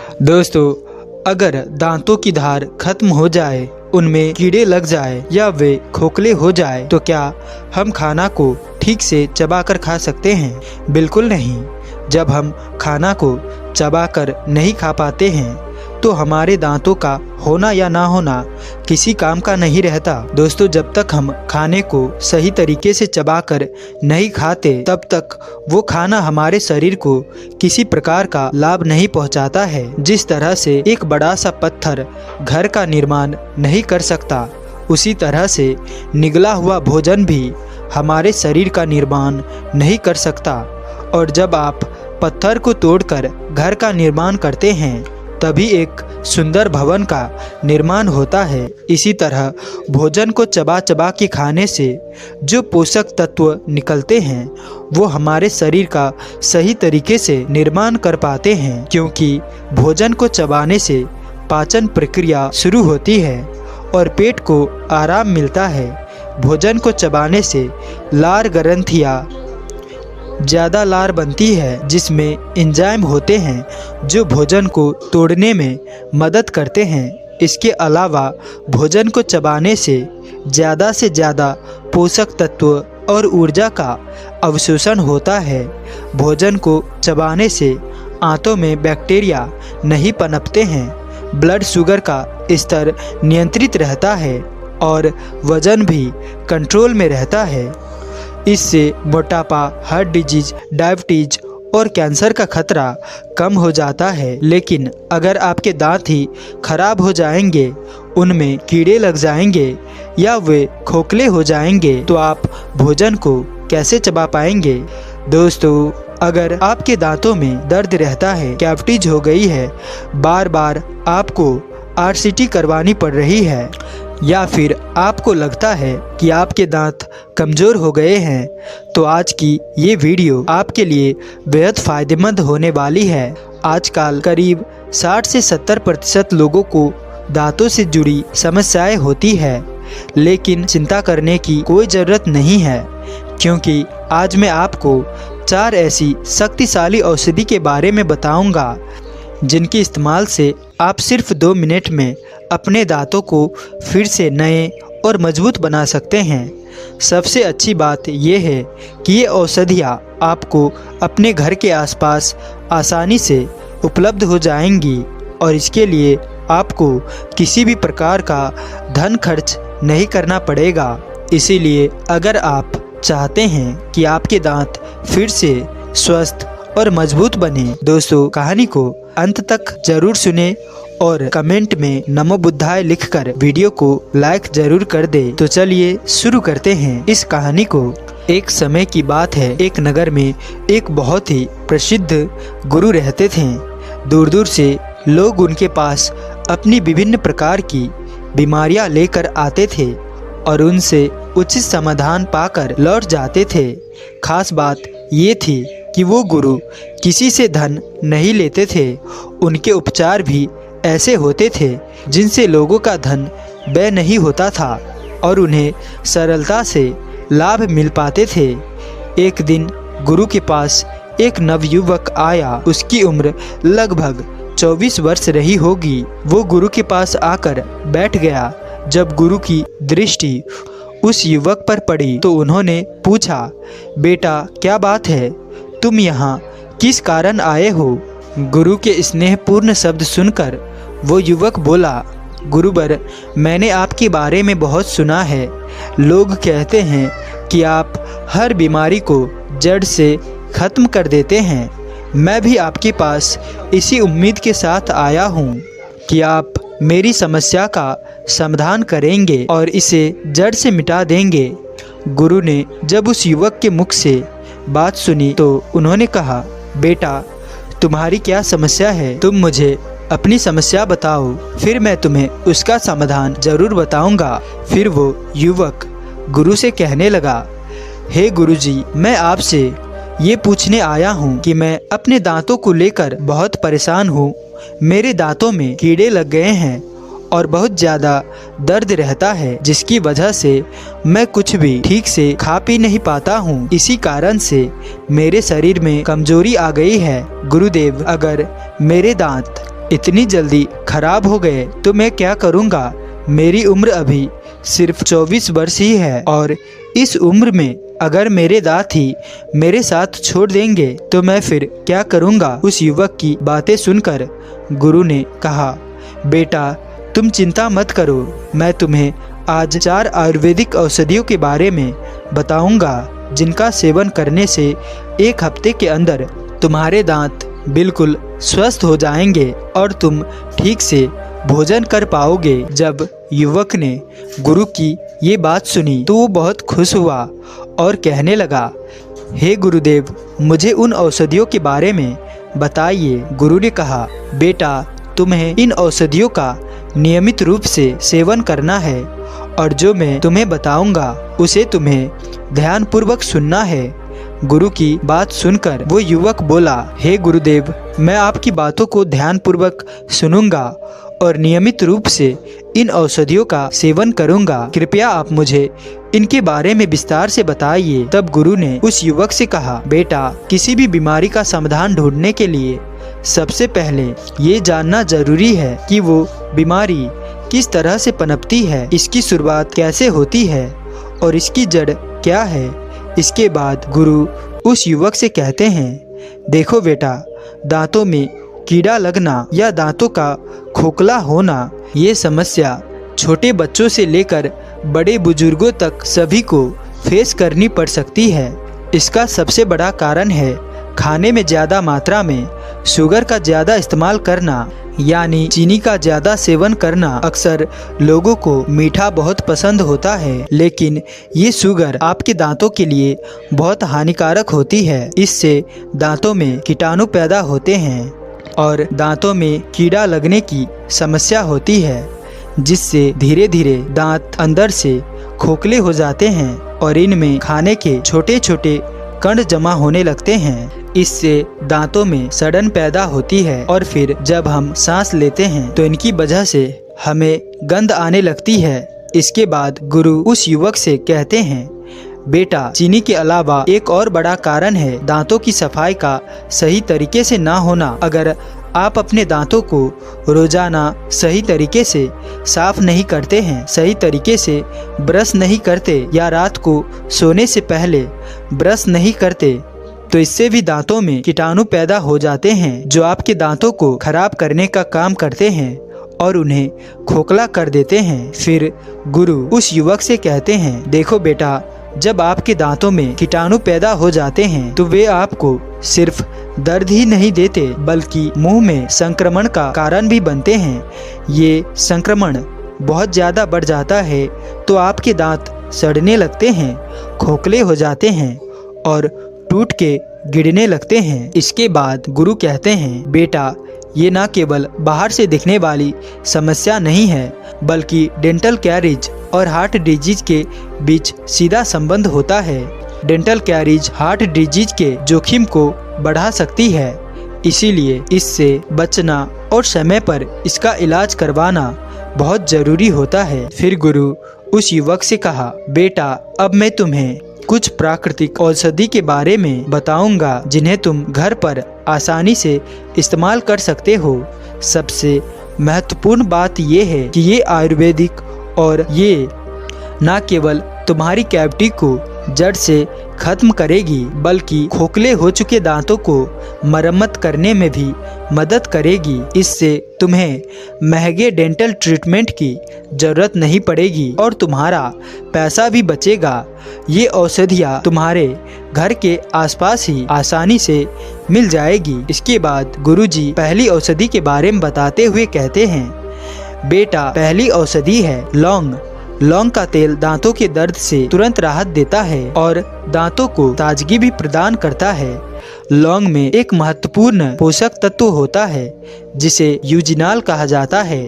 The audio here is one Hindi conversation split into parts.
दोस्तों, अगर दांतों की धार खत्म हो जाए, उनमें कीड़े लग जाए या वे खोखले हो जाए तो क्या हम खाना को ठीक से चबाकर खा सकते हैं? बिल्कुल नहीं। जब हम खाना को चबाकर नहीं खा पाते हैं तो हमारे दांतों का होना या ना होना किसी काम का नहीं रहता। दोस्तों, जब तक हम खाने को सही तरीके से चबाकर नहीं खाते तब तक वो खाना हमारे शरीर को किसी प्रकार का लाभ नहीं पहुंचाता है। जिस तरह से एक बड़ा सा पत्थर घर का निर्माण नहीं कर सकता, उसी तरह से निगला हुआ भोजन भी हमारे शरीर का निर्माण नहीं कर सकता। और जब आप पत्थर को तोड़कर घर का निर्माण करते हैं तभी एक सुंदर भवन का निर्माण होता है। इसी तरह भोजन को चबा चबा के खाने से जो पोषक तत्व निकलते हैं वो हमारे शरीर का सही तरीके से निर्माण कर पाते हैं, क्योंकि भोजन को चबाने से पाचन प्रक्रिया शुरू होती है और पेट को आराम मिलता है। भोजन को चबाने से लार ग्रंथियाँ ज़्यादा लार बनती है, जिसमें एंजाइम होते हैं जो भोजन को तोड़ने में मदद करते हैं। इसके अलावा भोजन को चबाने से ज़्यादा पोषक तत्व और ऊर्जा का अवशोषण होता है। भोजन को चबाने से आंतों में बैक्टीरिया नहीं पनपते हैं, ब्लड शुगर का स्तर नियंत्रित रहता है और वजन भी कंट्रोल में रहता है। इससे मोटापा, हार्ट डिजीज, डायबिटीज और कैंसर का खतरा कम हो जाता है। लेकिन अगर आपके दांत ही खराब हो जाएंगे, उनमें कीड़े लग जाएंगे या वे खोखले हो जाएंगे तो आप भोजन को कैसे चबा पाएंगे? दोस्तों, अगर आपके दांतों में दर्द रहता है, कैविटीज हो गई है, बार बार आपको आरसीटी करवानी पड़ रही है या फिर आपको लगता है कि आपके दांत कमज़ोर हो गए हैं, तो आज की ये वीडियो आपके लिए बेहद फ़ायदेमंद होने वाली है। आजकल करीब 60 से 70% लोगों को दांतों से जुड़ी समस्याएं होती है, लेकिन चिंता करने की कोई ज़रूरत नहीं है, क्योंकि आज मैं आपको 4 ऐसी शक्तिशाली औषधि के बारे में बताऊंगा जिनके इस्तेमाल से आप सिर्फ 2 मिनट में अपने दांतों को फिर से नए और मजबूत बना सकते हैं। सबसे अच्छी बात यह है कि ये औषधियाँ आपको अपने घर के आसपास आसानी से उपलब्ध हो जाएंगी और इसके लिए आपको किसी भी प्रकार का धन खर्च नहीं करना पड़ेगा। इसीलिए अगर आप चाहते हैं कि आपके दांत फिर से स्वस्थ और मजबूत बने, दोस्तों कहानी को अंत तक जरूर सुने और कमेंट में नमो बुद्धाय लिखकर वीडियो को लाइक जरूर कर दे। तो चलिए शुरू करते हैं इस कहानी को। एक समय की बात है, एक नगर में एक बहुत ही प्रसिद्ध गुरु रहते थे। दूर दूर से लोग उनके पास अपनी विभिन्न प्रकार की बीमारियां लेकर आते थे और उनसे उचित समाधान पाकर लौट जाते थे। खास बात ये थी कि वो गुरु किसी से धन नहीं लेते थे। उनके उपचार भी ऐसे होते थे जिनसे लोगों का धन व्यय नहीं होता था और उन्हें सरलता से लाभ मिल पाते थे। एक दिन गुरु के पास एक नवयुवक आया। उसकी उम्र लगभग 24 वर्ष रही होगी। वो गुरु के पास आकर बैठ गया। जब गुरु की दृष्टि उस युवक पर पड़ी तो उन्होंने पूछा, बेटा क्या बात है, तुम यहाँ किस कारण आए हो? गुरु के स्नेहपूर्ण शब्द सुनकर वो युवक बोला, गुरुवर, मैंने आपके बारे में बहुत सुना है। लोग कहते हैं कि आप हर बीमारी को जड़ से ख़त्म कर देते हैं। मैं भी आपके पास इसी उम्मीद के साथ आया हूँ कि आप मेरी समस्या का समाधान करेंगे और इसे जड़ से मिटा देंगे। गुरु ने जब उस युवक के मुख से बात सुनी तो उन्होंने कहा, बेटा तुम्हारी क्या समस्या है? तुम मुझे अपनी समस्या बताओ, फिर मैं तुम्हें उसका समाधान जरूर बताऊंगा। फिर वो युवक गुरु से कहने लगा, हे गुरुजी, मैं आपसे ये पूछने आया हूँ कि मैं अपने दांतों को लेकर बहुत परेशान हूँ। मेरे दांतों में कीड़े लग गए हैं और बहुत ज़्यादा दर्द रहता है, जिसकी वजह से मैं कुछ भी ठीक से खा पी नहीं पाता हूँ। इसी कारण से मेरे शरीर में कमजोरी आ गई है। गुरुदेव, अगर मेरे दांत इतनी जल्दी खराब हो गए तो मैं क्या करूँगा। मेरी उम्र अभी सिर्फ 24 वर्ष ही है और इस उम्र में अगर मेरे दांत ही मेरे साथ छोड़ देंगे तो मैं फिर क्या करूँगा। उस युवक की बातें सुनकर गुरु ने कहा, बेटा तुम चिंता मत करो, मैं तुम्हें आज 4 आयुर्वेदिक औषधियों के बारे में बताऊंगा जिनका सेवन करने से 1 हफ्ते के अंदर तुम्हारे दांत बिल्कुल स्वस्थ हो जाएंगे और तुम ठीक से भोजन कर पाओगे। जब युवक ने गुरु की ये बात सुनी तो वो बहुत खुश हुआ और कहने लगा, हे गुरुदेव मुझे उन औषधियों के बारे में बताइए। गुरु ने कहा, बेटा तुम्हें इन औषधियों का नियमित रूप से सेवन करना है और जो मैं तुम्हें बताऊंगा उसे तुम्हें ध्यानपूर्वक सुनना है। गुरु की बात सुनकर वो युवक बोला, हे गुरुदेव मैं आपकी बातों को ध्यानपूर्वक सुनूंगा और नियमित रूप से इन औषधियों का सेवन करूंगा। कृपया आप मुझे इनके बारे में विस्तार से बताइए। तब गुरु ने उस युवक से कहा, बेटा किसी भी बीमारी का समाधान ढूंढने के लिए सबसे पहले ये जानना जरूरी है कि वो बीमारी किस तरह से पनपती है, इसकी शुरुआत कैसे होती है और इसकी जड़ क्या है। इसके बाद गुरु उस युवक से कहते हैं, देखो बेटा दांतों में कीड़ा लगना या दांतों का खोखला होना ये समस्या छोटे बच्चों से लेकर बड़े बुजुर्गों तक सभी को फेस करनी पड़ सकती है। इसका सबसे बड़ा कारण है खाने में ज़्यादा मात्रा में शुगर का ज़्यादा इस्तेमाल करना, यानी चीनी का ज़्यादा सेवन करना। अक्सर लोगों को मीठा बहुत पसंद होता है लेकिन ये शुगर आपके दांतों के लिए बहुत हानिकारक होती है। इससे दांतों में कीटाणु पैदा होते हैं और दांतों में कीड़ा लगने की समस्या होती है जिससे धीरे धीरे दांत अंदर से खोखले हो जाते हैं और इनमें खाने के छोटे छोटे कण जमा होने लगते हैं। इससे दांतों में सड़न पैदा होती है और फिर जब हम सांस लेते हैं तो इनकी वजह से हमें गंध आने लगती है। इसके बाद गुरु उस युवक से कहते हैं, बेटा चीनी के अलावा एक और बड़ा कारण है दांतों की सफाई का सही तरीके से ना होना। अगर आप अपने दांतों को रोजाना सही तरीके से साफ नहीं करते हैं, सही तरीके से ब्रश नहीं करते या रात को सोने से पहले ब्रश नहीं करते तो इससे भी दांतों में कीटाणु पैदा हो जाते हैं जो आपके दांतों को खराब करने का काम करते हैं और उन्हें खोखला कर देते हैं। फिर गुरु उस युवक से कहते हैं, देखो बेटा जब आपके दांतों में कीटाणु पैदा हो जाते हैं तो वे आपको सिर्फ दर्द ही नहीं देते बल्कि मुंह में संक्रमण का कारण भी बनते हैं। ये संक्रमण बहुत ज़्यादा बढ़ जाता है तो आपके दांत सड़ने लगते हैं, खोखले हो जाते हैं और टूट के गिरने लगते हैं। इसके बाद गुरु कहते हैं, बेटा ये न केवल बाहर से दिखने वाली समस्या नहीं है बल्कि डेंटल कैरीज और हार्ट डिजीज के बीच सीधा संबंध होता है। डेंटल कैरीज हार्ट डिजीज के जोखिम को बढ़ा सकती है, इसीलिए इससे बचना और समय पर इसका इलाज करवाना बहुत जरूरी होता है। फिर गुरु उस युवक से कहा, बेटा अब मैं तुम्हें कुछ प्राकृतिक औषधि के बारे में बताऊंगा जिन्हें तुम घर पर आसानी से इस्तेमाल कर सकते हो। सबसे महत्वपूर्ण बात यह है कि ये आयुर्वेदिक और ये न केवल तुम्हारी कैविटी को जड़ से खत्म करेगी बल्कि खोखले हो चुके दांतों को मरम्मत करने में भी मदद करेगी। इससे तुम्हें महंगे डेंटल ट्रीटमेंट की ज़रूरत नहीं पड़ेगी और तुम्हारा पैसा भी बचेगा। ये औषधियाँ तुम्हारे घर के आसपास ही आसानी से मिल जाएगी। इसके बाद गुरुजी पहली औषधि के बारे में बताते हुए कहते हैं, बेटा पहली औषधि है लौंग। लौंग का तेल दांतों के दर्द से तुरंत राहत देता है और दांतों को ताजगी भी प्रदान करता है। लौंग में एक महत्वपूर्ण पोषक तत्व होता है जिसे यूजिनाल कहा जाता है।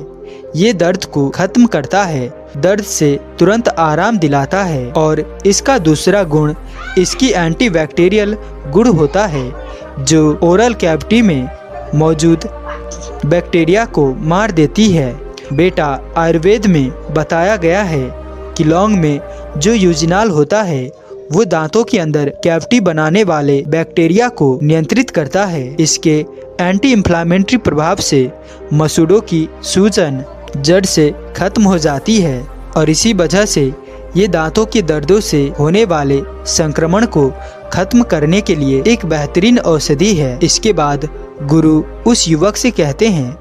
ये दर्द को खत्म करता है, दर्द से तुरंत आराम दिलाता है और इसका दूसरा गुण इसकी एंटीबैक्टीरियल गुण होता है जो ओरल कैविटी में मौजूद बैक्टीरिया को मार देती है। बेटा आयुर्वेद में बताया गया है कि लौंग में जो यूजिनाल होता है वो दांतों के अंदर कैविटी बनाने वाले बैक्टीरिया को नियंत्रित करता है। इसके एंटी इंफ्लेमेटरी प्रभाव से मसूड़ों की सूजन जड़ से खत्म हो जाती है और इसी वजह से ये दांतों के दर्दों से होने वाले संक्रमण को खत्म करने के लिए एक बेहतरीन औषधि है। इसके बाद गुरु उस युवक से कहते हैं,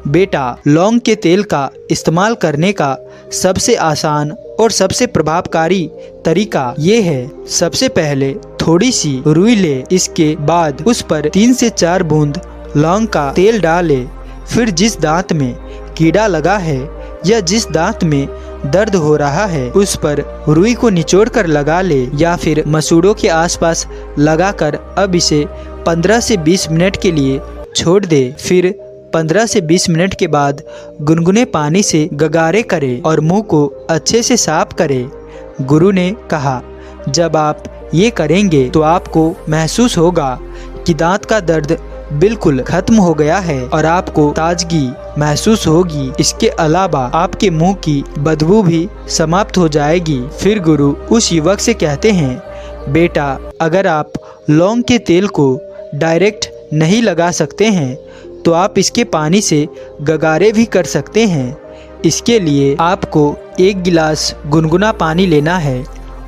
बेटा, लौंग के तेल का इस्तेमाल करने का सबसे आसान और सबसे प्रभावकारी तरीका ये है। सबसे पहले थोड़ी सी रुई ले, इसके बाद उस पर 3 से 4 बूंद लौंग का तेल डाले। फिर जिस दांत में कीड़ा लगा है या जिस दांत में दर्द हो रहा है उस पर रुई को निचोड़ कर लगा ले या फिर मसूड़ों के आसपास लगाकर अब इसे 15 से 20 मिनट के लिए छोड़ दे। फिर 15 से 20 मिनट के बाद गुनगुने पानी से गगारे करे और मुंह को अच्छे से साफ करे। गुरु ने कहा, जब आप ये करेंगे तो आपको महसूस होगा कि दांत का दर्द बिल्कुल खत्म हो गया है और आपको ताजगी महसूस होगी। इसके अलावा आपके मुंह की बदबू भी समाप्त हो जाएगी। फिर गुरु उस युवक से कहते हैं, बेटा, अगर आप लौंग के तेल को डायरेक्ट नहीं लगा सकते हैं तो आप इसके पानी से गगारे भी कर सकते हैं। इसके लिए आपको 1 गिलास गुनगुना पानी लेना है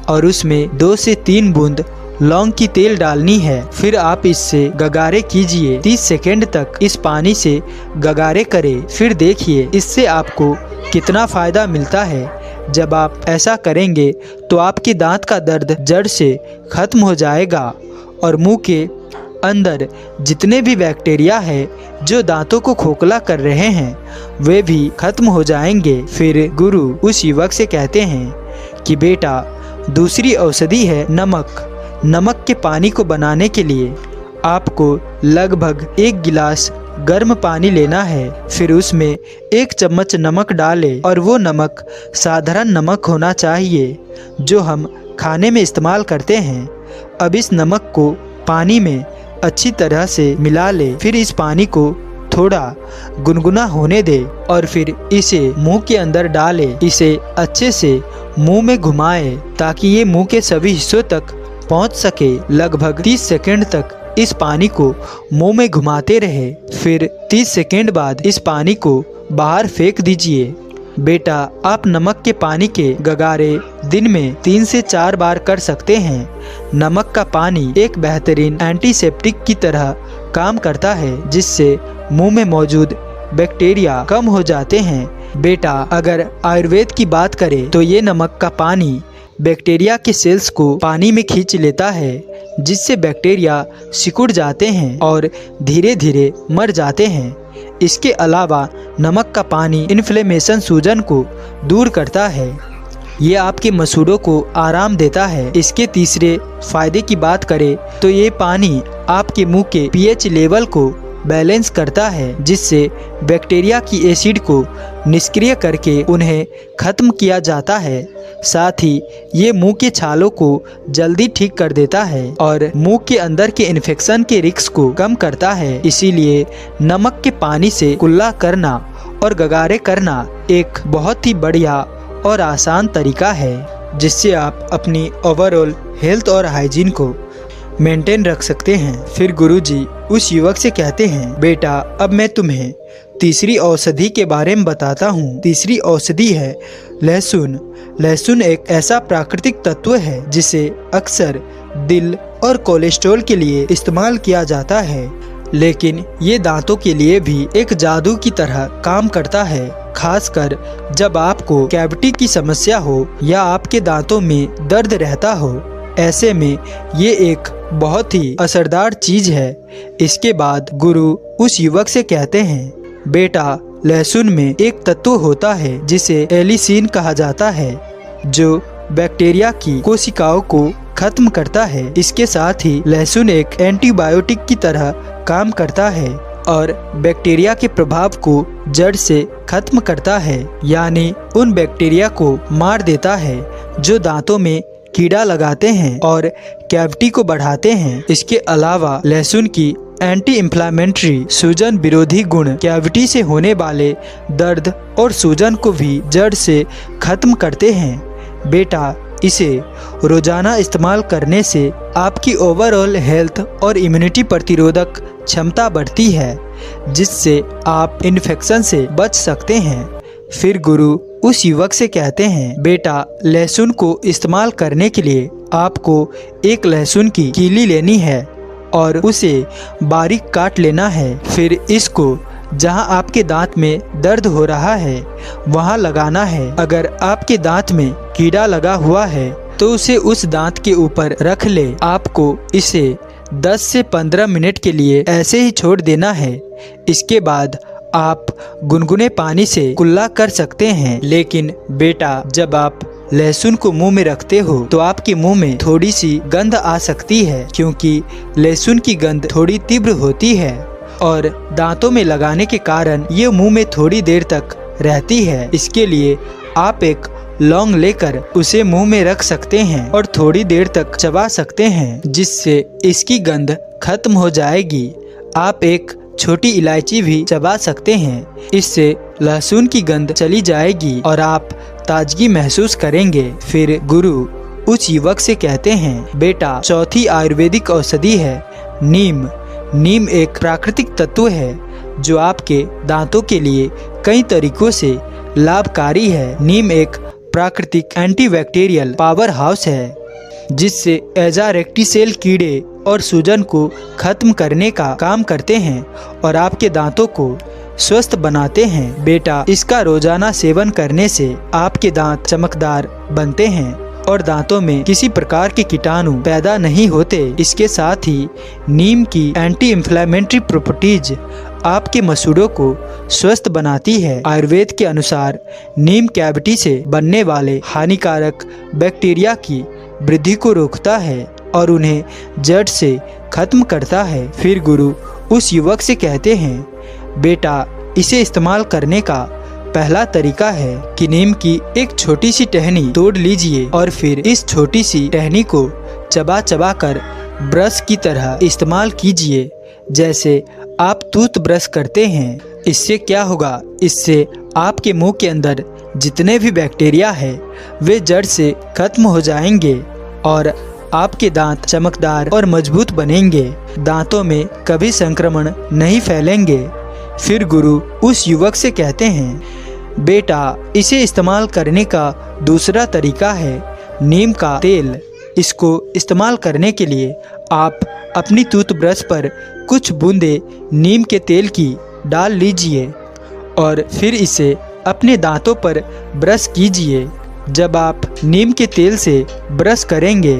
और उसमें 2 से 3 बूंद लौंग की तेल डालनी है। फिर आप इससे गगारे कीजिए। 30 सेकेंड तक इस पानी से गगारे करें। फिर देखिए इससे आपको कितना फ़ायदा मिलता है। जब आप ऐसा करेंगे तो आपके दांत का दर्द जड़ से खत्म हो जाएगा और मुंह के अंदर जितने भी बैक्टीरिया है जो दांतों को खोखला कर रहे हैं वे भी खत्म हो जाएंगे। फिर गुरु उस युवक से कहते हैं कि बेटा, दूसरी औषधि है नमक। नमक के पानी को बनाने के लिए आपको लगभग 1 गिलास गर्म पानी लेना है। फिर उसमें 1 चम्मच नमक डालें और वो नमक साधारण नमक होना चाहिए जो हम खाने में इस्तेमाल करते हैं। अब इस नमक को पानी में अच्छी तरह से मिला ले। फिर इस पानी को थोड़ा गुनगुना होने दे और फिर इसे मुंह के अंदर डाले। इसे अच्छे से मुंह में घुमाए ताकि ये मुंह के सभी हिस्सों तक पहुंच सके। लगभग 30 सेकंड तक इस पानी को मुंह में घुमाते रहे। फिर 30 सेकंड बाद इस पानी को बाहर फेंक दीजिए। बेटा, आप नमक के पानी के गगारे दिन में 3 से 4 बार कर सकते हैं। नमक का पानी एक बेहतरीन एंटीसेप्टिक की तरह काम करता है जिससे मुंह में मौजूद बैक्टीरिया कम हो जाते हैं। बेटा, अगर आयुर्वेद की बात करें तो ये नमक का पानी बैक्टीरिया के सेल्स को पानी में खींच लेता है जिससे बैक्टीरिया सिकुड़ जाते हैं और धीरे धीरे मर जाते हैं। इसके अलावा नमक का पानी इन्फ्लेमेशन, सूजन को दूर करता है। ये आपके मसूड़ों को आराम देता है। इसके तीसरे फायदे की बात करें तो ये पानी आपके मुंह के पीएच लेवल को बैलेंस करता है जिससे बैक्टीरिया की एसिड को निष्क्रिय करके उन्हें खत्म किया जाता है। साथ ही ये मुंह के छालों को जल्दी ठीक कर देता है और मुंह के अंदर के इन्फेक्शन के रिस्क को कम करता है। इसीलिए नमक के पानी से कुल्ला करना और गगारे करना एक बहुत ही बढ़िया और आसान तरीका है जिससे आप अपनी ओवरऑल हेल्थ और हाइजीन को मेंटेन रख सकते हैं। फिर गुरुजी उस युवक से कहते हैं, बेटा, अब मैं तुम्हें तीसरी औषधि के बारे में बताता हूँ। तीसरी औषधि है लहसुन। लहसुन एक ऐसा प्राकृतिक तत्व है जिसे अक्सर दिल और कोलेस्ट्रॉल के लिए इस्तेमाल किया जाता है, लेकिन ये दांतों के लिए भी एक जादू की तरह काम करता है, खासकर जब आपको कैविटी की समस्या हो या आपके दांतों में दर्द रहता हो। ऐसे में ये एक बहुत ही असरदार चीज है। इसके बाद गुरु उस युवक से कहते हैं, बेटा, लहसुन में एक तत्व होता है जिसे एलिसिन कहा जाता है जो बैक्टीरिया की कोशिकाओं को खत्म करता है। इसके साथ ही लहसुन एक एंटीबायोटिक की तरह काम करता है और बैक्टीरिया के प्रभाव को जड़ से खत्म करता है, यानी उन बैक्टीरिया को मार देता है जो दांतों में कीड़ा लगाते हैं और कैविटी को बढ़ाते हैं। इसके अलावा लहसुन की एंटी इंफ्लेमेटरी, सूजन विरोधी गुण कैविटी से होने वाले दर्द और सूजन को भी जड़ से खत्म करते हैं। बेटा, इसे रोजाना इस्तेमाल करने से आपकी ओवरऑल हेल्थ और इम्यूनिटी प्रतिरोधक क्षमता बढ़ती है, जिससे आप इन्फेक्शन से बच सकते हैं। फिर गुरु उस युवक से कहते हैं, बेटा लहसुन को इस्तेमाल करने के लिए आपको एक लहसुन की कीली लेनी है और उसे बारीक काट लेना है। फिर इसको जहां आपके दांत में दर्द हो रहा है वहां लगाना है। अगर आपके दांत में कीड़ा लगा हुआ है तो उसे उस दांत के ऊपर रख ले। आपको इसे 10 से 15 मिनट के लिए ऐसे ही छोड़ देना है। इसके बाद आप गुनगुने पानी से कुल्ला कर सकते हैं। लेकिन बेटा, जब आप लहसुन को मुंह में रखते हो तो आपके मुंह में थोड़ी सी गंध आ सकती है, क्योंकि लहसुन की गंध थोड़ी तीव्र होती है और दांतों में लगाने के कारण ये मुंह में थोड़ी देर तक रहती है। इसके लिए आप एक लौंग लेकर उसे मुंह में रख सकते हैं और थोड़ी देर तक चबा सकते हैं, जिससे इसकी गंध खत्म हो जाएगी। आप एक छोटी इलायची भी चबा सकते हैं, इससे लहसुन की गंध चली जाएगी और आप ताजगी महसूस करेंगे। फिर गुरु उस युवक से कहते हैं, बेटा चौथी आयुर्वेदिक औषधि है नीम। नीम एक प्राकृतिक तत्व है जो आपके दांतों के लिए कई तरीकों से लाभकारी है। नीम एक प्राकृतिक एंटीबैक्टीरियल पावर हाउस है, जिससे एजारेक्टिसेल कीड़े और सूजन को खत्म करने का काम करते हैं और आपके दांतों को स्वस्थ बनाते हैं। बेटा, इसका रोजाना सेवन करने से आपके दांत चमकदार बनते हैं और दांतों में किसी प्रकार के कीटाणु पैदा नहीं होते। इसके साथ ही नीम की एंटी इंफ्लेमेटरी प्रॉपर्टीज आपके मसूड़ों को स्वस्थ बनाती है। आयुर्वेद के अनुसार नीम कैविटी से बनने वाले हानिकारक बैक्टीरिया की वृद्धि को रोकता है और उन्हें जड़ से खत्म करता है। फिर गुरु उस युवक से कहते हैं, बेटा इसे इस्तेमाल करने का पहला तरीका है कि नीम की एक छोटी सी टहनी तोड़ लीजिए और फिर इस छोटी सी टहनी को चबा चबा कर ब्रश की तरह इस्तेमाल कीजिए, जैसे आप टूथ ब्रश करते हैं। इससे क्या होगा, इससे आपके मुंह के अंदर जितने भी बैक्टीरिया है वे जड़ से खत्म हो जाएंगे और आपके दांत चमकदार और मजबूत बनेंगे। दांतों में कभी संक्रमण नहीं फैलेंगे। फिर गुरु उस युवक से कहते हैं, बेटा इसे इस्तेमाल करने का दूसरा तरीका है नीम का तेल। इसको इस्तेमाल करने के लिए आप अपनी टूथब्रश पर कुछ बूंदे नीम के तेल की डाल लीजिए और फिर इसे अपने दांतों पर ब्रश कीजिए। जब आप नीम के तेल से ब्रश करेंगे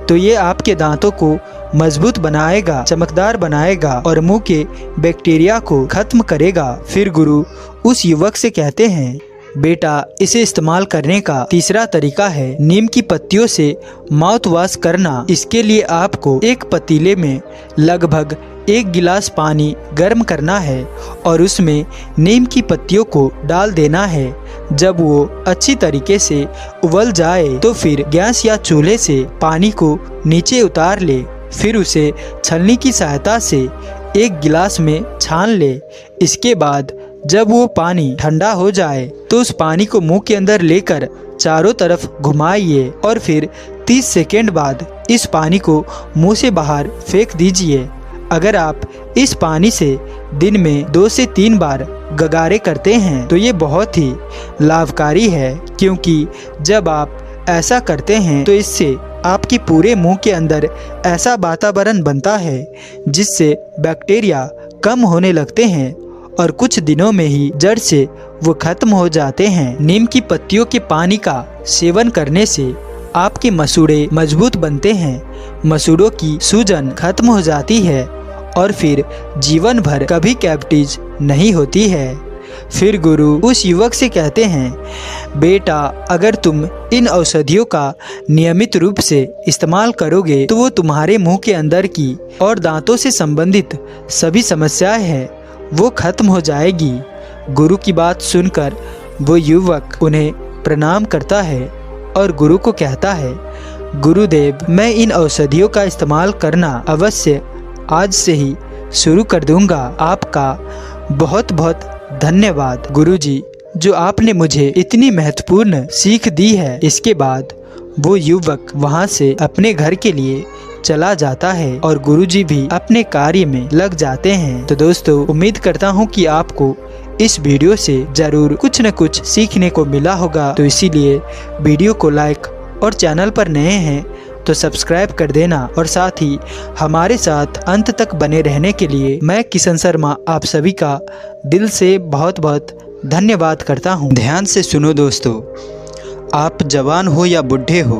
तो ये आपके दांतों को मजबूत बनाएगा, चमकदार बनाएगा और मुंह के बैक्टीरिया को खत्म करेगा। फिर गुरु उस युवक से कहते हैं, बेटा इसे इस्तेमाल करने का तीसरा तरीका है नीम की पत्तियों से माउथ वॉश करना। इसके लिए आपको एक पतीले में लगभग 1 गिलास पानी गर्म करना है और उसमें नीम की पत्तियों को डाल देना है। जब वो अच्छी तरीके से उबल जाए तो फिर गैस या चूल्हे से पानी को नीचे उतार ले। फिर उसे छलनी की सहायता से 1 गिलास में छान ले। इसके बाद जब वो पानी ठंडा हो जाए तो उस पानी को मुंह के अंदर लेकर चारों तरफ घुमाइए और फिर 30 सेकेंड बाद इस पानी को मुंह से बाहर फेंक दीजिए। अगर आप इस पानी से दिन में 2 से 3 बार गगारे करते हैं तो ये बहुत ही लाभकारी है, क्योंकि जब आप ऐसा करते हैं तो इससे आपके पूरे मुंह के अंदर ऐसा वातावरण बनता है जिससे बैक्टीरिया कम होने लगते हैं और कुछ दिनों में ही जड़ से वो खत्म हो जाते हैं। नीम की पत्तियों के पानी का सेवन करने से आपके मसूड़े मजबूत बनते हैं, मसूड़ों की सूजन खत्म हो जाती है और फिर जीवन भर कभी कैविटीज नहीं होती है। फिर गुरु उस युवक से कहते हैं, बेटा अगर तुम इन औषधियों का नियमित रूप से इस्तेमाल करोगे तो वो तुम्हारे मुंह के अंदर की और दांतों से संबंधित सभी समस्याएं हैं वो खत्म हो जाएगी। गुरु की बात सुनकर वो युवक उन्हें प्रणाम करता है और गुरु को कहता है, गुरुदेव मैं इन औषधियों का इस्तेमाल करना अवश्य आज से ही शुरू कर दूंगा। आपका बहुत बहुत धन्यवाद गुरुजी, जो आपने मुझे इतनी महत्वपूर्ण सीख दी है। इसके बाद वो युवक वहाँ से अपने घर के लिए चला जाता है और गुरुजी भी अपने कार्य में लग जाते हैं। तो दोस्तों, उम्मीद करता हूँ कि आपको इस वीडियो से जरूर कुछ न कुछ सीखने को मिला होगा। तो इसीलिए वीडियो को लाइक और चैनल पर नए हैं तो सब्सक्राइब कर देना और साथ ही हमारे साथ अंत तक बने रहने के लिए मैं किशन शर्मा आप सभी का दिल से बहुत बहुत धन्यवाद करता हूँ। ध्यान से सुनो दोस्तों, आप जवान हो या बूढ़े हो,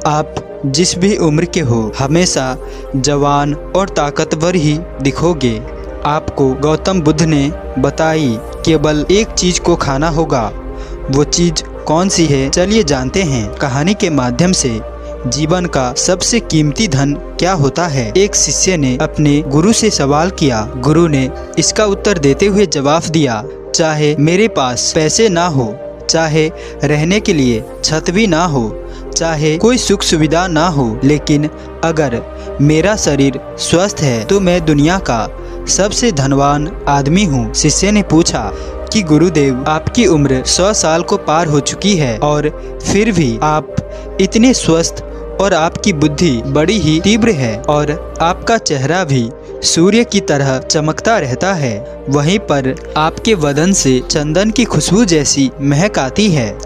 आप जिस भी उम्र के हो, हमेशा जवान और ताकतवर ही दिखोगे। आपको गौतम बुद्ध ने बताई केवल एक चीज को खाना होगा। वो चीज कौन सी है, चलिए जानते हैं। कहानी के माध्यम से जीवन का सबसे कीमती धन क्या होता है। एक शिष्य ने अपने गुरु से सवाल किया। गुरु ने इसका उत्तर देते हुए जवाब दिया, चाहे मेरे पास पैसे ना हो, चाहे रहने के लिए छत भी ना हो, चाहे कोई सुख सुविधा ना हो, लेकिन अगर मेरा शरीर स्वस्थ है तो मैं दुनिया का सबसे धनवान आदमी हूँ। शिष्य ने पूछा कि गुरुदेव, आपकी उम्र 100 साल को पार हो चुकी है और फिर भी आप इतने स्वस्थ और आपकी बुद्धि बड़ी ही तीव्र है और आपका चेहरा भी सूर्य की तरह चमकता रहता है। वहीं पर आपके बदन से चंदन की खुशबू जैसी महक आती है।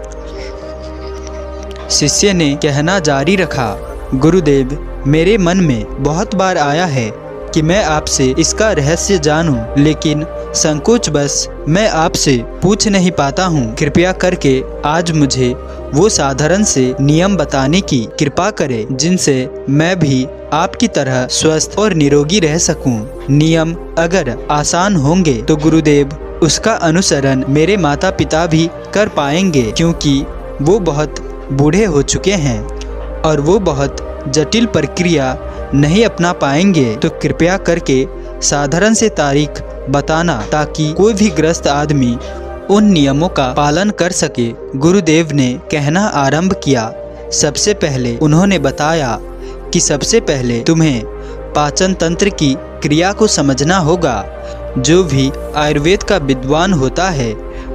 शिष्य ने कहना जारी रखा, गुरुदेव, मेरे मन में बहुत बार आया है कि मैं आपसे इसका रहस्य जानूं, लेकिन संकोचवश मैं आपसे पूछ नहीं पाता हूँ। कृपया करके आज मुझे वो साधारण से नियम बताने की कृपा करें जिनसे मैं भी आपकी तरह स्वस्थ और निरोगी रह सकूं। नियम अगर आसान होंगे तो गुरुदेव उसका अनुसरण मेरे माता पिता भी कर पाएंगे, क्योंकि वो बहुत बूढ़े हो चुके हैं और वो बहुत जटिल प्रक्रिया नहीं अपना पाएंगे। तो कृपया करके साधारण से तारीख बताना ताकि कोई भी ग्रस्त आदमी उन नियमों का पालन कर सके। गुरुदेव ने कहना आरंभ किया। सबसे पहले उन्होंने बताया कि सबसे पहले तुम्हें पाचन तंत्र की क्रिया को समझना होगा। जो भी आयुर्वेद का विद्वान होता है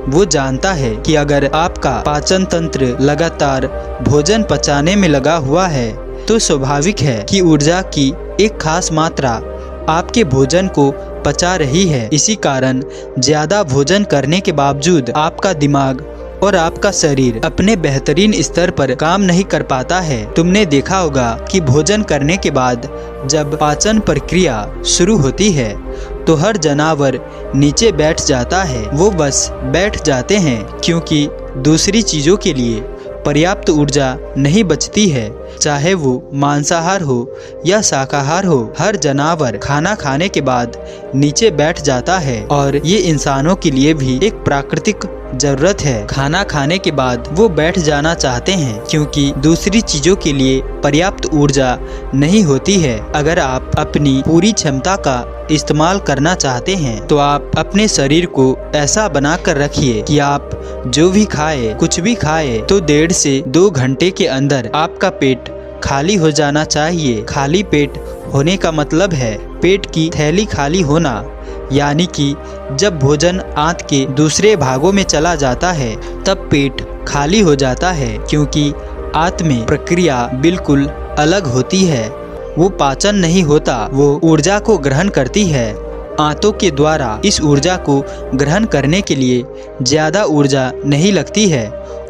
वो जानता है कि अगर आपका पाचन तंत्र लगातार भोजन पचाने में लगा हुआ है तो स्वाभाविक है कि ऊर्जा की एक खास मात्रा आपके भोजन को पचा रही है। इसी कारण ज्यादा भोजन करने के बावजूद आपका दिमाग और आपका शरीर अपने बेहतरीन स्तर पर काम नहीं कर पाता है। तुमने देखा होगा कि भोजन करने के बाद जब पाचन प्रक्रिया शुरू होती है तो हर जानवर नीचे बैठ जाता है। वो बस बैठ जाते हैं क्योंकि दूसरी चीजों के लिए पर्याप्त ऊर्जा नहीं बचती है। चाहे वो मांसाहार हो या शाकाहार हो, हर जानवर खाना खाने के बाद नीचे बैठ जाता है और ये इंसानों के लिए भी एक प्राकृतिक जरूरत है। खाना खाने के बाद वो बैठ जाना चाहते हैं क्योंकि दूसरी चीजों के लिए पर्याप्त ऊर्जा नहीं होती है। अगर आप अपनी पूरी क्षमता का इस्तेमाल करना चाहते हैं तो आप अपने शरीर को ऐसा बना कर रखिए कि आप जो भी खाए, कुछ भी खाए तो 1.5 से 2 घंटे के अंदर आपका पेट खाली हो जाना चाहिए। खाली पेट होने का मतलब है पेट की थैली खाली होना, यानी कि जब भोजन आंत के दूसरे भागों में चला जाता है तब पेट खाली हो जाता है, क्योंकि आंत में प्रक्रिया बिल्कुल अलग होती है। वो पाचन नहीं होता, वो ऊर्जा को ग्रहण करती है। आंतों के द्वारा इस ऊर्जा को ग्रहण करने के लिए ज्यादा ऊर्जा नहीं लगती है।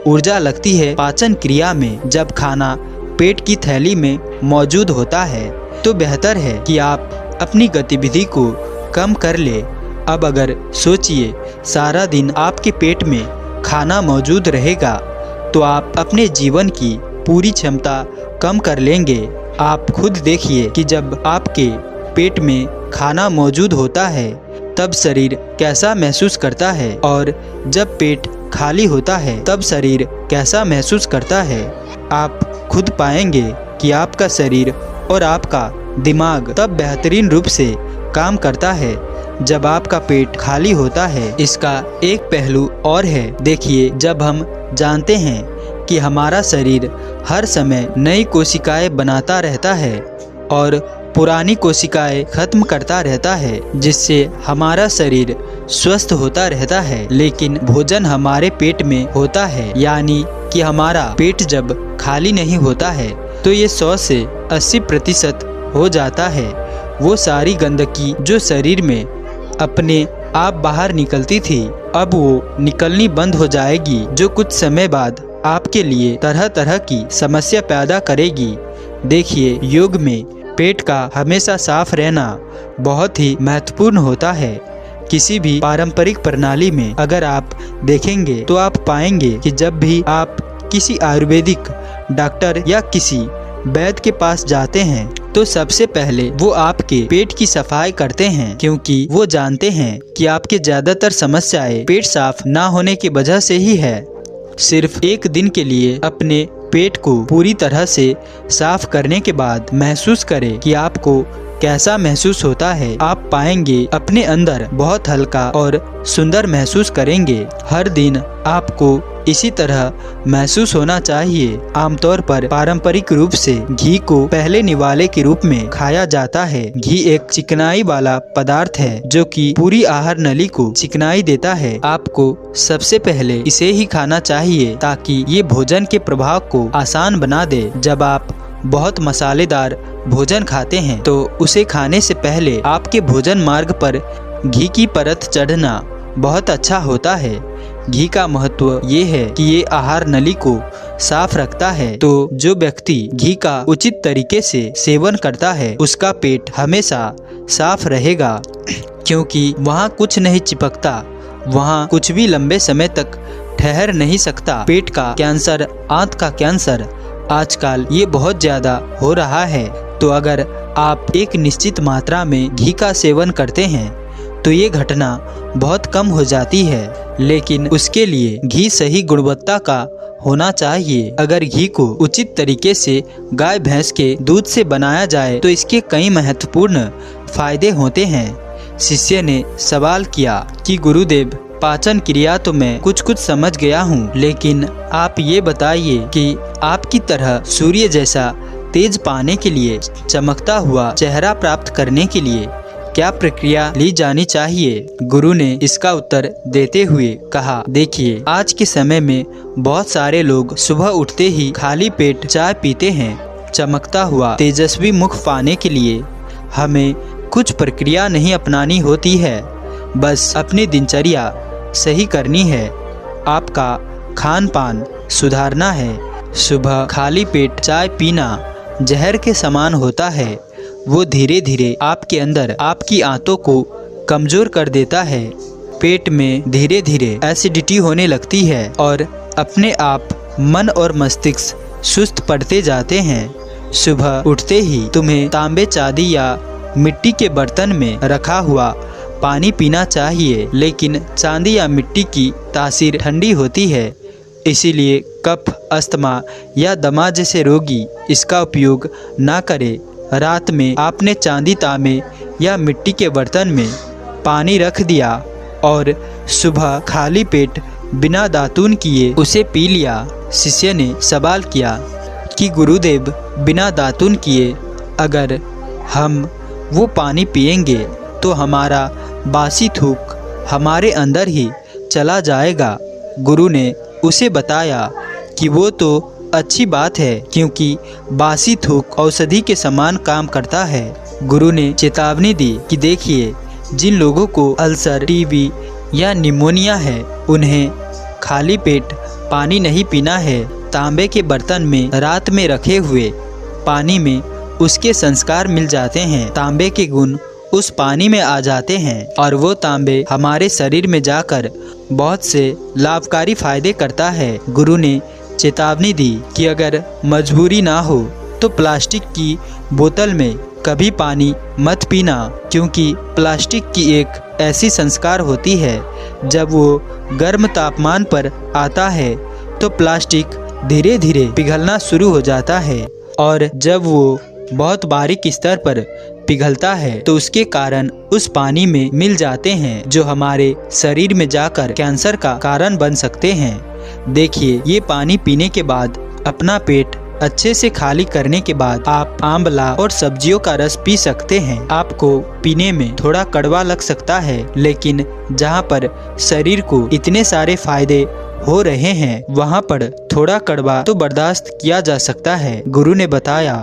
ऊर्जा लगती है पाचन क्रिया में। जब खाना पेट की थैली में मौजूद होता है तो बेहतर है कि आप अपनी गतिविधि को कम कर ले। अब अगर सोचिए सारा दिन आपके पेट में खाना मौजूद रहेगा तो आप अपने जीवन की पूरी क्षमता कम कर लेंगे। आप खुद देखिए कि जब आपके पेट में खाना मौजूद होता है तब शरीर कैसा महसूस करता है और जब पेट खाली होता है तब शरीर कैसा महसूस करता है। आप खुद पाएंगे कि आपका शरीर और आपका दिमाग तब बेहतरीन रूप से काम करता है जब आपका पेट खाली होता है। इसका एक पहलू और है। देखिए, जब हम जानते हैं कि हमारा शरीर हर समय नई कोशिकाएं बनाता रहता है और पुरानी कोशिकाएं खत्म करता रहता है, जिससे हमारा शरीर स्वस्थ होता रहता है, लेकिन भोजन हमारे पेट में होता है, यानी कि हमारा पेट जब खाली नहीं होता है तो ये 100 से 80% हो जाता है। वो सारी गंदगी जो शरीर में अपने आप बाहर निकलती थी, अब वो निकलनी बंद हो जाएगी, जो कुछ समय बाद आपके लिए तरह तरह की समस्या पैदा करेगी। देखिए, योग में पेट का हमेशा साफ रहना बहुत ही महत्वपूर्ण होता है। किसी भी पारंपरिक प्रणाली में अगर आप देखेंगे तो आप पाएंगे कि जब भी आप किसी आयुर्वेदिक डॉक्टर या किसी वैद्य के पास जाते हैं तो सबसे पहले वो आपके पेट की सफाई करते हैं, क्योंकि वो जानते हैं कि आपके ज़्यादातर समस्याएं पेट साफ ना होने की वजह से ही है। सिर्फ एक दिन के लिए अपने पेट को पूरी तरह से साफ करने के बाद महसूस करें कि आपको कैसा महसूस होता है। आप पाएंगे अपने अंदर बहुत हल्का और सुंदर महसूस करेंगे। हर दिन आपको इसी तरह महसूस होना चाहिए। आमतौर पर पारंपरिक रूप से घी को पहले निवाले के रूप में खाया जाता है। घी एक चिकनाई वाला पदार्थ है जो कि पूरी आहार नली को चिकनाई देता है। आपको सबसे पहले इसे ही खाना चाहिए ताकि ये भोजन के प्रभाव को आसान बना दे। जब आप बहुत मसालेदार भोजन खाते हैं तो उसे खाने से पहले आपके भोजन मार्ग पर घी की परत चढ़ना बहुत अच्छा होता है। घी का महत्व ये है कि ये आहार नली को साफ रखता है, तो जो व्यक्ति घी का उचित तरीके से सेवन करता है उसका पेट हमेशा साफ रहेगा, क्योंकि वहाँ कुछ नहीं चिपकता, वहाँ कुछ भी लंबे समय तक ठहर नहीं सकता। पेट का कैंसर, आंत का कैंसर आजकल ये बहुत ज़्यादा हो रहा है, तो अगर आप एक निश्चित मात्रा में घी का सेवन करते हैं तो ये घटना बहुत कम हो जाती है। लेकिन उसके लिए घी सही गुणवत्ता का होना चाहिए। अगर घी को उचित तरीके से गाय भैंस के दूध से बनाया जाए तो इसके कई महत्वपूर्ण फायदे होते हैं। शिष्य ने सवाल किया कि गुरुदेव, पाचन क्रिया तो मैं कुछ समझ गया हूँ, लेकिन आप ये बताइए कि आपकी तरह सूर्य जैसा तेज पाने के लिए, चमकता हुआ चेहरा प्राप्त करने के लिए क्या प्रक्रिया ली जानी चाहिए? गुरु ने इसका उत्तर देते हुए कहा, देखिए, आज के समय में बहुत सारे लोग सुबह उठते ही खाली पेट चाय पीते हैं। चमकता हुआ तेजस्वी मुख पाने के लिए हमें कुछ प्रक्रिया नहीं अपनानी होती है, बस अपनी दिनचर्या सही करनी है। आपका खान पान सुधारना है। सुबह खाली पेट चाय पीना जहर के समान होता है। वो धीरे धीरे आपके अंदर आपकी आंतों को कमज़ोर कर देता है। पेट में धीरे धीरे एसिडिटी होने लगती है और अपने आप मन और मस्तिष्क सुस्त पड़ते जाते हैं। सुबह उठते ही तुम्हें तांबे, चांदी या मिट्टी के बर्तन में रखा हुआ पानी पीना चाहिए, लेकिन चांदी या मिट्टी की तासीर ठंडी होती है, इसीलिए कफ, अस्थमा या दमा जैसे रोगी इसका उपयोग ना करें। रात में आपने चांदी, तांबे या मिट्टी के बर्तन में पानी रख दिया और सुबह खाली पेट बिना दातून किए उसे पी लिया। शिष्य ने सवाल किया कि गुरुदेव, बिना दातून किए अगर हम वो पानी पिएंगे तो हमारा बासी थूक हमारे अंदर ही चला जाएगा। गुरु ने उसे बताया कि वो तो अच्छी बात है, क्योंकि बासी थूक औषधि के समान काम करता है। गुरु ने चेतावनी दी कि देखिए, जिन लोगों को अल्सर, टीबी या निमोनिया है उन्हें खाली पेट पानी नहीं पीना है। तांबे के बर्तन में रात में रखे हुए पानी में उसके संस्कार मिल जाते हैं। तांबे के गुण उस पानी में आ जाते हैं और वो तांबे हमारे शरीर में जाकर बहुत से लाभकारी फायदे करता है। गुरु ने चेतावनी दी कि अगर मजबूरी ना हो तो प्लास्टिक की बोतल में कभी पानी मत पीना, क्योंकि प्लास्टिक की एक ऐसी संस्कार होती है, जब वो गर्म तापमान पर आता है तो प्लास्टिक धीरे धीरे पिघलना शुरू हो जाता है, और जब वो बहुत बारीक स्तर पर पिघलता है तो उसके कारण उस पानी में मिल जाते हैं, जो हमारे शरीर में जाकर कैंसर का कारण बन सकते हैं। देखिए, ये पानी पीने के बाद अपना पेट अच्छे से खाली करने के बाद आप आंवला और सब्जियों का रस पी सकते हैं। आपको पीने में थोड़ा कड़वा लग सकता है, लेकिन जहाँ पर शरीर को इतने सारे फायदे हो रहे हैं वहाँ पर थोड़ा कड़वा तो बर्दाश्त किया जा सकता है। गुरु ने बताया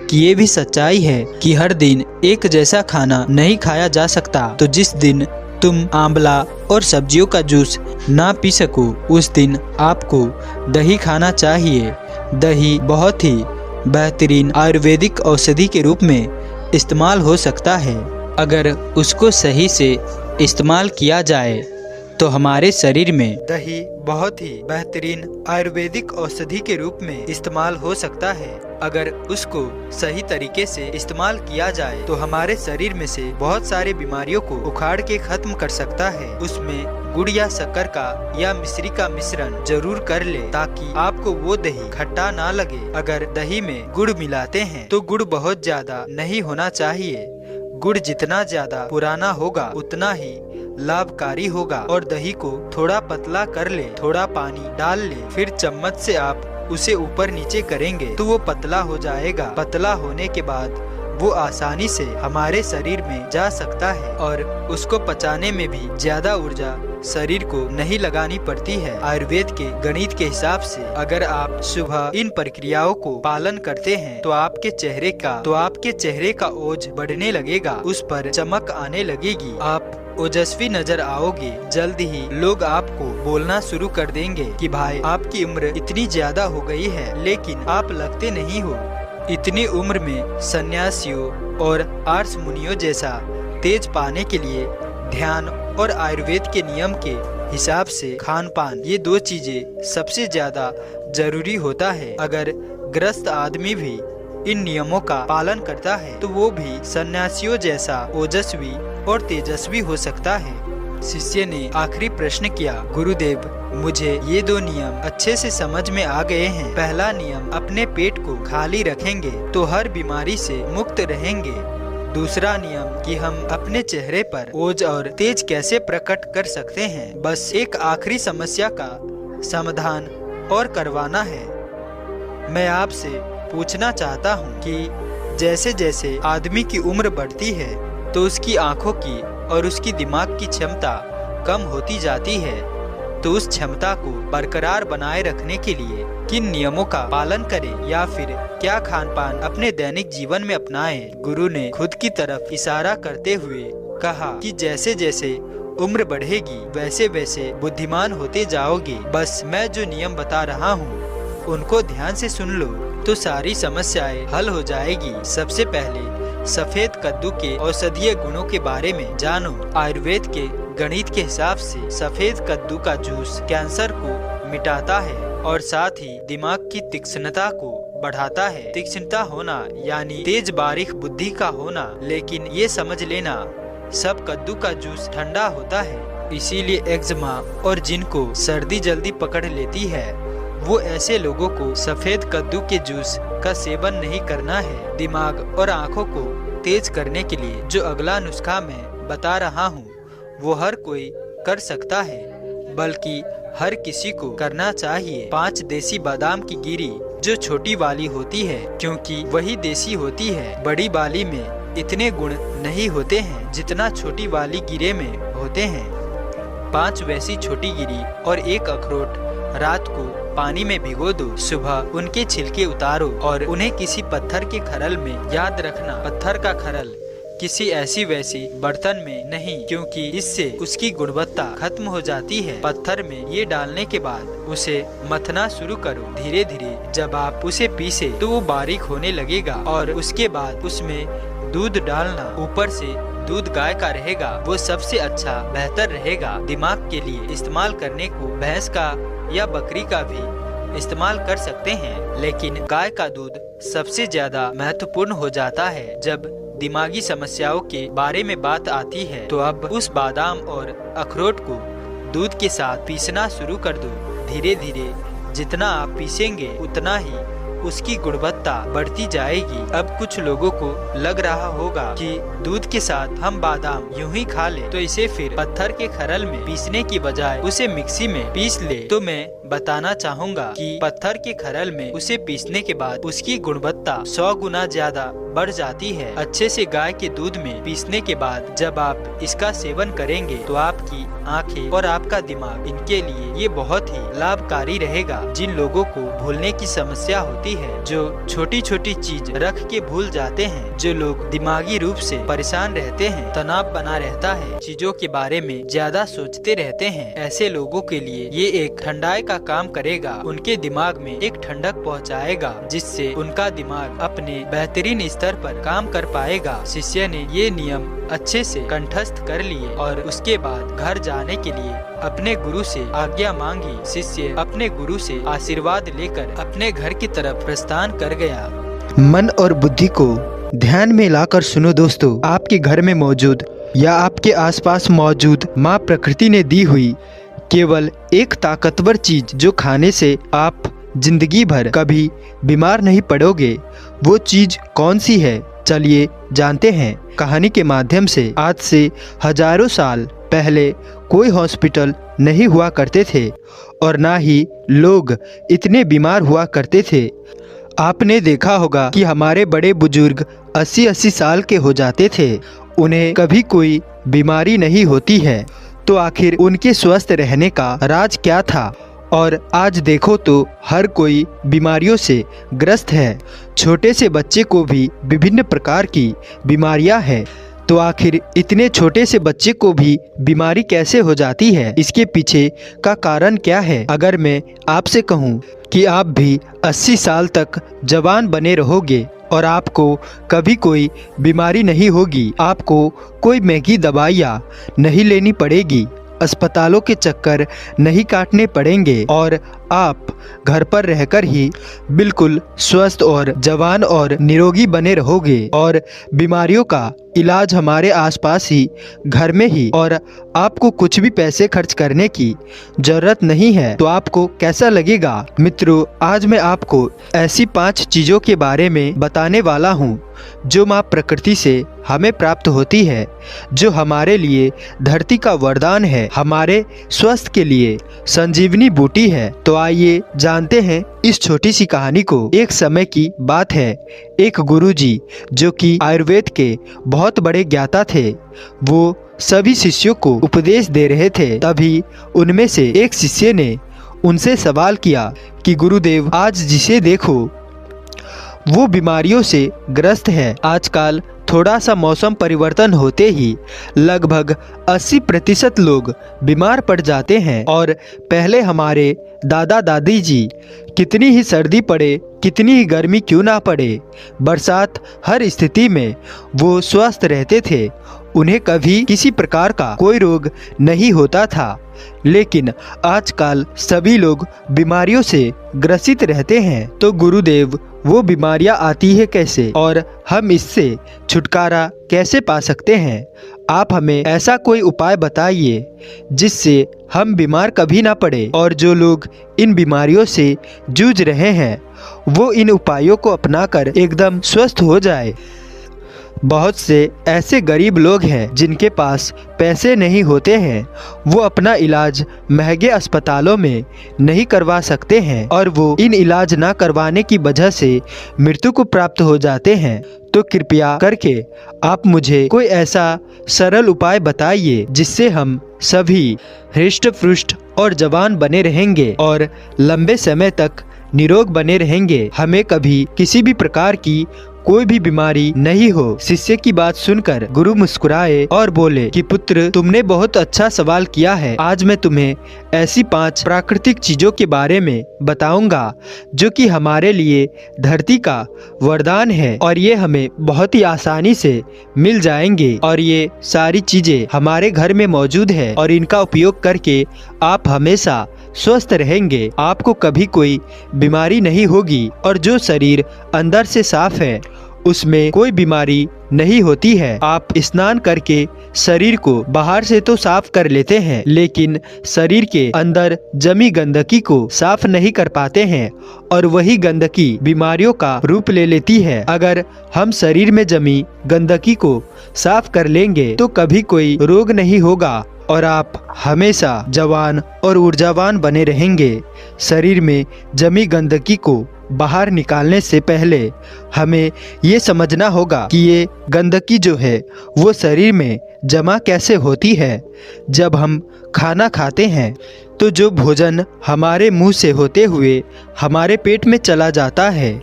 कि ये भी सच्चाई है कि हर दिन एक जैसा खाना नहीं खाया जा सकता। तो जिस दिन तुम आंवला और सब्जियों का जूस ना पी सको उस दिन आपको दही खाना चाहिए। दही बहुत ही बेहतरीन आयुर्वेदिक औषधि के रूप में इस्तेमाल हो सकता है। अगर उसको सही से इस्तेमाल किया जाए तो हमारे शरीर में दही बहुत ही बेहतरीन आयुर्वेदिक औषधि के रूप में इस्तेमाल हो सकता है। अगर उसको सही तरीके से इस्तेमाल किया जाए तो हमारे शरीर में से बहुत सारे बीमारियों को उखाड़ के खत्म कर सकता है। उसमें गुड़ या शक्कर का या मिश्री का मिश्रण जरूर कर ले ताकि आपको वो दही खट्टा ना लगे। अगर दही में गुड़ मिलाते हैं तो गुड़ बहुत ज्यादा नहीं होना चाहिए। गुड़ जितना ज्यादा पुराना होगा उतना ही लाभकारी होगा। और दही को थोड़ा पतला कर ले, थोड़ा पानी डाल ले, फिर चम्मच से आप उसे ऊपर नीचे करेंगे तो वो पतला हो जाएगा। पतला होने के बाद वो आसानी से हमारे शरीर में जा सकता है और उसको पचाने में भी ज्यादा ऊर्जा शरीर को नहीं लगानी पड़ती है। आयुर्वेद के गणित के हिसाब से अगर आप सुबह इन प्रक्रियाओं को पालन करते हैं तो आपके चेहरे का ओज बढ़ने लगेगा, उस पर चमक आने लगेगी, आप ओजस्वी नजर आओगे। जल्द ही लोग आपको बोलना शुरू कर देंगे कि भाई आपकी उम्र इतनी ज्यादा हो गई है लेकिन आप लगते नहीं हो। इतनी उम्र में सन्यासियों और आर्ष मुनियों जैसा तेज पाने के लिए ध्यान और आयुर्वेद के नियम के हिसाब से खान पान, ये दो चीजें सबसे ज्यादा जरूरी होता है। अगर ग्रस्त आदमी भी इन नियमों का पालन करता है तो वो भी सन्यासियों जैसा ओजस्वी और तेजस्वी हो सकता है। शिष्य ने आखिरी प्रश्न किया, गुरुदेव मुझे ये दो नियम अच्छे से समझ में आ गए हैं। पहला नियम, अपने पेट को खाली रखेंगे तो हर बीमारी से मुक्त रहेंगे। दूसरा नियम कि हम अपने चेहरे पर ओज और तेज कैसे प्रकट कर सकते हैं। बस एक आखिरी समस्या का समाधान और करवाना है। मैं आपसे पूछना चाहता हूँ कि जैसे जैसे आदमी की उम्र बढ़ती है तो उसकी आंखों की और उसकी दिमाग की क्षमता कम होती जाती है, तो उस क्षमता को बरकरार बनाए रखने के लिए किन नियमों का पालन करें या फिर क्या खान पान अपने दैनिक जीवन में अपनाएं? गुरु ने खुद की तरफ इशारा करते हुए कहा कि जैसे जैसे उम्र बढ़ेगी वैसे वैसे बुद्धिमान होते जाओगे। बस मैं जो नियम बता रहा हूँ उनको ध्यान से सुन लो तो सारी समस्याएं हल हो जाएगी। सबसे पहले सफेद कद्दू के औषधीय गुणों के बारे में जानो। आयुर्वेद के गणित के हिसाब से सफेद कद्दू का जूस कैंसर को मिटाता है और साथ ही दिमाग की तीक्ष्णता को बढ़ाता है। तीक्ष्णता होना यानी तेज बारीक बुद्धि का होना। लेकिन ये समझ लेना सब कद्दू का जूस ठंडा होता है, इसीलिए एक्जिमा और जिनको सर्दी जल्दी पकड़ लेती है वो ऐसे लोगों को सफेद कद्दू के जूस का सेवन नहीं करना है। दिमाग और आँखों को तेज करने के लिए जो अगला नुस्खा मैं बता रहा हूँ वो हर कोई कर सकता है, बल्कि हर किसी को करना चाहिए। 5 देसी बादाम की गिरी जो छोटी वाली होती है, क्योंकि वही देसी होती है। बड़ी वाली में इतने गुण नहीं होते हैं जितना छोटी वाली गिरे में होते हैं। 5 वैसी छोटी गिरी और 1 अखरोट रात को पानी में भिगो दो। सुबह उनके छिलके उतारो और उन्हें किसी पत्थर के खरल में, याद रखना पत्थर का खरल किसी ऐसी वैसी बर्तन में नहीं, क्योंकि इससे उसकी गुणवत्ता खत्म हो जाती है। पत्थर में ये डालने के बाद उसे मथना शुरू करो। धीरे धीरे जब आप उसे पीसे तो वो बारीक होने लगेगा और उसके बाद उसमें दूध डालना। ऊपर से दूध गाय का रहेगा, वो सबसे अच्छा बेहतर रहेगा। दिमाग के लिए इस्तेमाल करने को भैंस का या बकरी का भी इस्तेमाल कर सकते हैं, लेकिन गाय का दूध सबसे ज्यादा महत्वपूर्ण हो जाता है। जब दिमागी समस्याओं के बारे में बात आती है तो अब उस बादाम और अखरोट को दूध के साथ पीसना शुरू कर दो। धीरे धीरे जितना आप पीसेंगे उतना ही उसकी गुणवत्ता बढ़ती जाएगी। अब कुछ लोगों को लग रहा होगा कि दूध के साथ हम बादाम यूं ही खा ले तो इसे फिर पत्थर के खरल में पीसने की बजाय उसे मिक्सी में पीस ले। तो मैं बताना चाहूँगा कि पत्थर के खरल में उसे पीसने के बाद उसकी गुणवत्ता 100 गुना ज्यादा बढ़ जाती है। अच्छे से गाय के दूध में पीसने के बाद जब आप इसका सेवन करेंगे तो आपकी आंखें और आपका दिमाग इनके लिए ये बहुत ही लाभकारी रहेगा। जिन लोगों को भूलने की समस्या होती है, जो छोटी छोटी चीज रख के भूल जाते हैं, जो लोग दिमागी रूप से परेशान रहते हैं, तनाव बना रहता है, चीजों के बारे में ज्यादा सोचते रहते हैं, ऐसे लोगों के लिए ये एक ठंडाई का काम करेगा। उनके दिमाग में एक ठंडक पहुंचाएगा, जिससे उनका दिमाग अपने बेहतरीन स्तर पर काम कर पाएगा। शिष्य ने ये नियम अच्छे से कंठस्थ कर लिए और उसके बाद घर जाने के लिए अपने गुरु से आज्ञा मांगी। शिष्य अपने गुरु से आशीर्वाद लेकर अपने घर की तरफ प्रस्थान कर गया। मन और बुद्धि को ध्यान में लाकर सुनो दोस्तों, आपके घर में मौजूद या आपके आसपास मौजूद माँ प्रकृति ने दी हुई केवल एक ताकतवर चीज जो खाने से आप जिंदगी भर कभी बीमार नहीं पड़ोगे, वो चीज कौन सी है? चलिए जानते हैं कहानी के माध्यम से। आज से हजारों साल पहले कोई हॉस्पिटल नहीं हुआ करते थे और ना ही लोग इतने बीमार हुआ करते थे। आपने देखा होगा कि हमारे बड़े बुजुर्ग 80-80 साल के हो जाते थे, उन्हें कभी कोई बीमारी नहीं होती है। तो आखिर उनके स्वस्थ रहने का राज क्या था? और आज देखो तो हर कोई बीमारियों से ग्रस्त है। छोटे से बच्चे को भी विभिन्न प्रकार की बीमारियां हैं। तो आखिर इतने छोटे से बच्चे को भी बीमारी कैसे हो जाती है? इसके पीछे का कारण क्या है? अगर मैं आपसे कहूं कि आप भी 80 साल तक जवान बने रहोगे और आपको कभी कोई बीमारी नहीं होगी, आपको कोई महंगी दवाइयाँ नहीं लेनी पड़ेगी, अस्पतालों के चक्कर नहीं काटने पड़ेंगे और आप घर पर रहकर ही बिल्कुल स्वस्थ और जवान और निरोगी बने रहोगे और बीमारियों का इलाज हमारे आसपास ही घर में ही, और आपको कुछ भी पैसे खर्च करने की जरूरत नहीं है। तो आपको कैसा लगेगा? मित्रों, आज मैं आपको ऐसी 5 चीज़ों के बारे में बताने वाला हूँ जो माँ प्रकृति से हमें प्राप्त होती है, जो हमारे लिए धरती का वरदान है, हमारे स्वास्थ्य के लिए संजीवनी बूटी है। तो आइए जानते हैं इस छोटी सी कहानी को। एक समय की बात है, एक गुरुजी जो कि आयुर्वेद के बहुत बड़े ज्ञाता थे, वो सभी शिष्यों को उपदेश दे रहे थे। तभी उनमें से एक शिष्य ने उनसे सवाल किया कि गुरुदेव, आज जिसे देखो वो बीमारियों से ग्रस्त है। आजकल थोड़ा सा मौसम परिवर्तन होते ही लगभग 80% लोग बीमार पड़ जाते हैं और पहले हमारे दादा दादी जी कितनी ही सर्दी पड़े, कितनी ही गर्मी क्यों ना पड़े, बरसात, हर स्थिति में वो स्वस्थ रहते थे। उन्हें कभी किसी प्रकार का कोई रोग नहीं होता था। लेकिन आजकल सभी लोग बीमारियों से ग्रसित रहते हैं। तो गुरुदेव, वो बीमारियां आती है कैसे और हम इससे छुटकारा कैसे पा सकते हैं? आप हमें ऐसा कोई उपाय बताइए जिससे हम बीमार कभी ना पड़े और जो लोग इन बीमारियों से जूझ रहे हैं वो इन उपायों को अपनाकर एकदम स्वस्थ हो जाए। बहुत से ऐसे गरीब लोग हैं जिनके पास पैसे नहीं होते हैं, वो अपना इलाज महंगे अस्पतालों में नहीं करवा सकते हैं और वो इन इलाज ना करवाने की वजह से मृत्यु को प्राप्त हो जाते हैं। तो कृपया करके आप मुझे कोई ऐसा सरल उपाय बताइए जिससे हम सभी हृष्ट पुष्ट और जवान बने रहेंगे और लंबे समय तक निरोग बने रहेंगे, हमें कभी किसी भी प्रकार की कोई भी बीमारी नहीं हो। शिष्य की बात सुनकर गुरु मुस्कुराए और बोले कि पुत्र, तुमने बहुत अच्छा सवाल किया है। आज मैं तुम्हें ऐसी 5 प्राकृतिक चीजों के बारे में बताऊंगा जो कि हमारे लिए धरती का वरदान है और ये हमें बहुत ही आसानी से मिल जाएंगे और ये सारी चीजें हमारे घर में मौजूद है और इनका उपयोग करके आप हमेशा स्वस्थ रहेंगे, आपको कभी कोई बीमारी नहीं होगी और जो शरीर अंदर से साफ है उसमें कोई बीमारी नहीं होती है। आप स्नान करके शरीर को बाहर से तो साफ कर लेते हैं, लेकिन शरीर के अंदर जमी गंदगी को साफ नहीं कर पाते हैं और वही गंदगी बीमारियों का रूप ले लेती है। अगर हम शरीर में जमी गंदगी को साफ कर लेंगे तो कभी कोई रोग नहीं होगा और आप हमेशा जवान और ऊर्जावान बने रहेंगे। शरीर में जमी गंदगी को बाहर निकालने से पहले हमें ये समझना होगा कि ये गंदगी जो है वो शरीर में जमा कैसे होती है। जब हम खाना खाते हैं तो जो भोजन हमारे मुंह से होते हुए हमारे पेट में चला जाता है,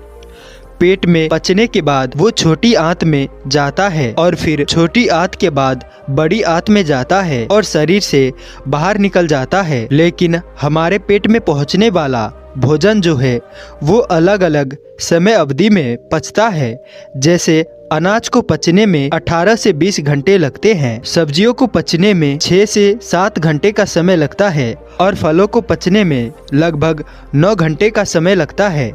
पेट में पचने के बाद वो छोटी आंत में जाता है और फिर छोटी आंत के बाद बड़ी आंत में जाता है और शरीर से बाहर निकल जाता है। लेकिन हमारे पेट में पहुंचने वाला भोजन जो है वो अलग अलग समय अवधि में पचता है। जैसे अनाज को पचने में 18 से 20 घंटे लगते हैं, सब्जियों को पचने में 6 से 7 घंटे का समय लगता है और फलों को पचने में लगभग 9 घंटे का समय लगता है।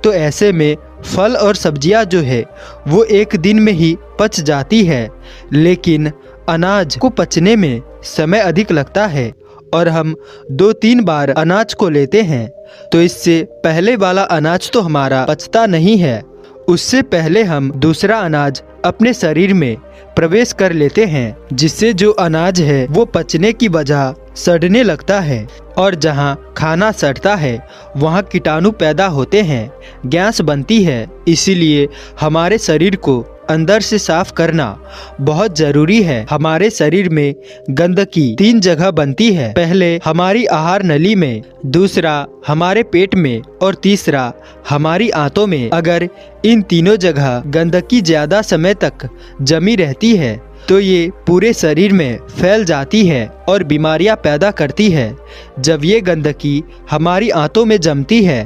तो ऐसे में फल और सब्जियां जो है वो एक दिन में ही पच जाती है, लेकिन अनाज को पचने में समय अधिक लगता है और हम 2-3 बार अनाज को लेते हैं। तो इससे पहले वाला अनाज तो हमारा पचता नहीं है, उससे पहले हम दूसरा अनाज अपने शरीर में प्रवेश कर लेते हैं, जिससे जो अनाज है वो पचने की वजह सड़ने लगता है और जहाँ खाना सड़ता है वहाँ कीटाणु पैदा होते हैं, गैस बनती है। इसीलिए हमारे शरीर को अंदर से साफ करना बहुत जरूरी है। हमारे शरीर में गंदगी 3 जगह बनती है, पहले हमारी आहार नली में, दूसरा हमारे पेट में और तीसरा हमारी आंतों में। अगर इन तीनों जगह गंदगी ज्यादा समय तक जमी रहती है तो ये पूरे शरीर में फैल जाती है और बीमारियां पैदा करती है। जब ये गंदगी हमारी आंतों में जमती है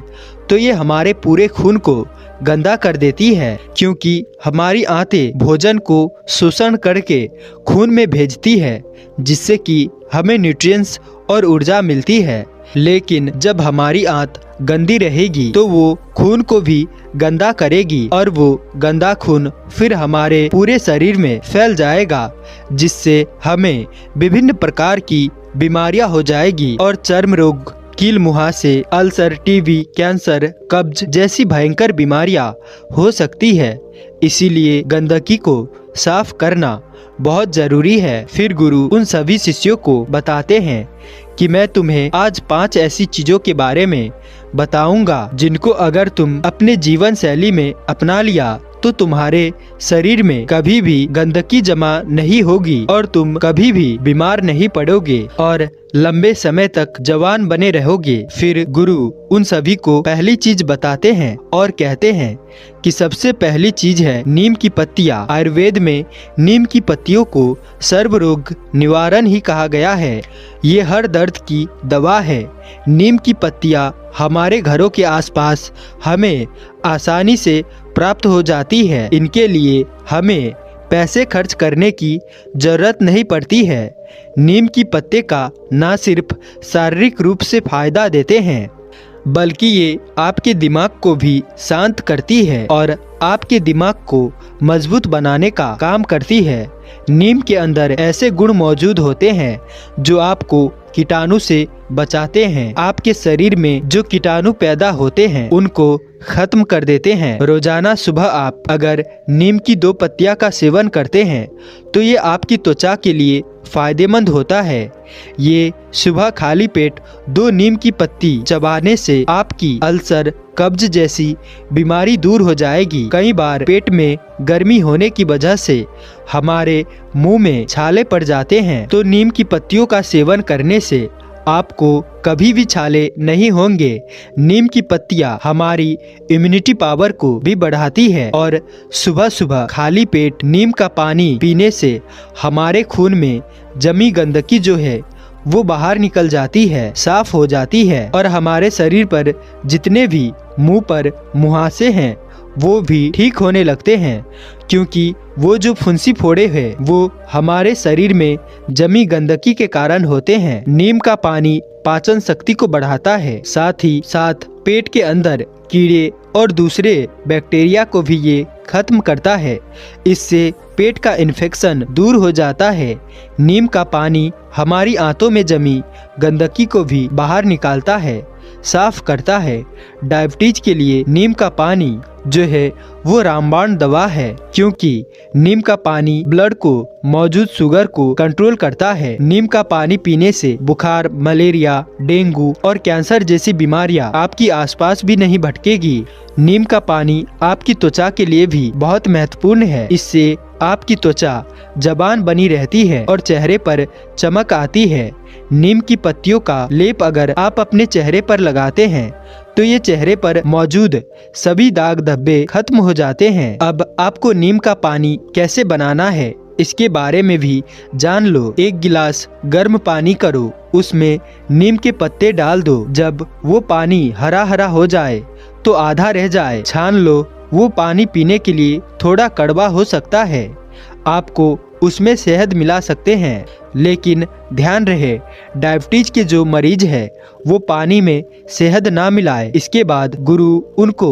तो ये हमारे पूरे खून को गंदा कर देती है, क्योंकि हमारी आंतें भोजन को शोषण करके खून में भेजती है, जिससे कि हमें न्यूट्रिएंट्स और ऊर्जा मिलती है। लेकिन जब हमारी आंत गंदी रहेगी तो वो खून को भी गंदा करेगी और वो गंदा खून फिर हमारे पूरे शरीर में फैल जाएगा, जिससे हमें विभिन्न प्रकार की बीमारियां हो जाएगी और चर्म रोग, कील मुहासे, अल्सर, टीबी, कैंसर, कब्ज जैसी भयंकर बीमारियां हो सकती है। इसीलिए गंदगी को साफ करना बहुत जरूरी है। फिर गुरु उन सभी शिष्यों को बताते हैं कि मैं तुम्हें आज 5 ऐसी चीजों के बारे में बताऊंगा जिनको अगर तुम अपने जीवन शैली में अपना लिया तो तुम्हारे शरीर में कभी भी गंदगी जमा नहीं होगी और तुम कभी भी बीमार नहीं पड़ोगे और लंबे समय तक जवान बने रहोगे। फिर गुरु उन सभी को पहली चीज बताते हैं और कहते हैं कि सबसे पहली चीज है नीम की पत्तियां। आयुर्वेद में नीम की पत्तियों को सर्व रोग निवारण ही कहा गया है। ये हर दर्द की दवा है। नीम की पत्तियां हमारे घरों के आसपास हमें आसानी से प्राप्त हो जाती है। इनके लिए हमें पैसे खर्च करने की जरूरत नहीं पड़ती है। नीम की पत्ते का न सिर्फ शारीरिक रूप से फायदा देते हैं, बल्कि ये आपके दिमाग को भी शांत करती है और आपके दिमाग को मजबूत बनाने का काम करती है। नीम के अंदर ऐसे गुण मौजूद होते हैं जो आपको कीटाणु से बचाते हैं। आपके शरीर में जो कीटाणु पैदा होते हैं उनको खत्म कर देते हैं। रोजाना सुबह आप अगर नीम की 2 पत्तियां का सेवन करते हैं तो ये आपकी त्वचा के लिए फायदेमंद होता है। ये सुबह खाली पेट 2 नीम की पत्ती चबाने से आपकी अल्सर, कब्ज जैसी बीमारी दूर हो जाएगी। कई बार पेट में गर्मी होने की वजह से हमारे मुंह में छाले पड़ जाते हैं, तो नीम की पत्तियों का सेवन करने से आपको कभी भी छाले नहीं होंगे। नीम की पत्तियां हमारी इम्यूनिटी पावर को भी बढ़ाती है और सुबह सुबह खाली पेट नीम का पानी पीने से हमारे खून में जमी गंदगी जो है वो बाहर निकल जाती है, साफ हो जाती है और हमारे शरीर पर जितने भी मुंह पर मुहासे हैं वो भी ठीक होने लगते हैं, क्योंकि वो जो फुंसी फोड़े हैं वो हमारे शरीर में जमी गंदगी के कारण होते हैं। नीम का पानी पाचन शक्ति को बढ़ाता है, साथ ही साथ पेट के अंदर कीड़े और दूसरे बैक्टीरिया को भी ये खत्म करता है। इससे पेट का इन्फेक्शन दूर हो जाता है। नीम का पानी हमारी आंतों में जमी गंदगी को भी बाहर निकालता है, साफ करता है। डायबिटीज के लिए नीम का पानी जो है वो रामबाण दवा है, क्योंकि नीम का पानी ब्लड को मौजूद शुगर को कंट्रोल करता है। नीम का पानी पीने से बुखार, मलेरिया, डेंगू और कैंसर जैसी बीमारियां आपकी आसपास भी नहीं भटकेगी। नीम का पानी आपकी त्वचा के लिए भी बहुत महत्वपूर्ण है। इससे आपकी त्वचा जबान बनी रहती है और चेहरे पर चमक आती है। नीम की पत्तियों का लेप अगर आप अपने चेहरे पर लगाते हैं तो ये चेहरे पर मौजूद सभी दाग धब्बे खत्म हो जाते हैं। अब आपको नीम का पानी कैसे बनाना है इसके बारे में भी जान लो। 1 गिलास गर्म पानी करो, उसमें नीम के पत्ते डाल दो। जब वो पानी हरा हरा हो जाए तो आधा रह जाए, छान लो। वो पानी पीने के लिए थोड़ा कड़वा हो सकता है। आपको उसमें शहद मिला सकते हैं, लेकिन ध्यान रहे डायबिटीज के जो मरीज है वो पानी में शहद ना मिलाए। इसके बाद गुरु उनको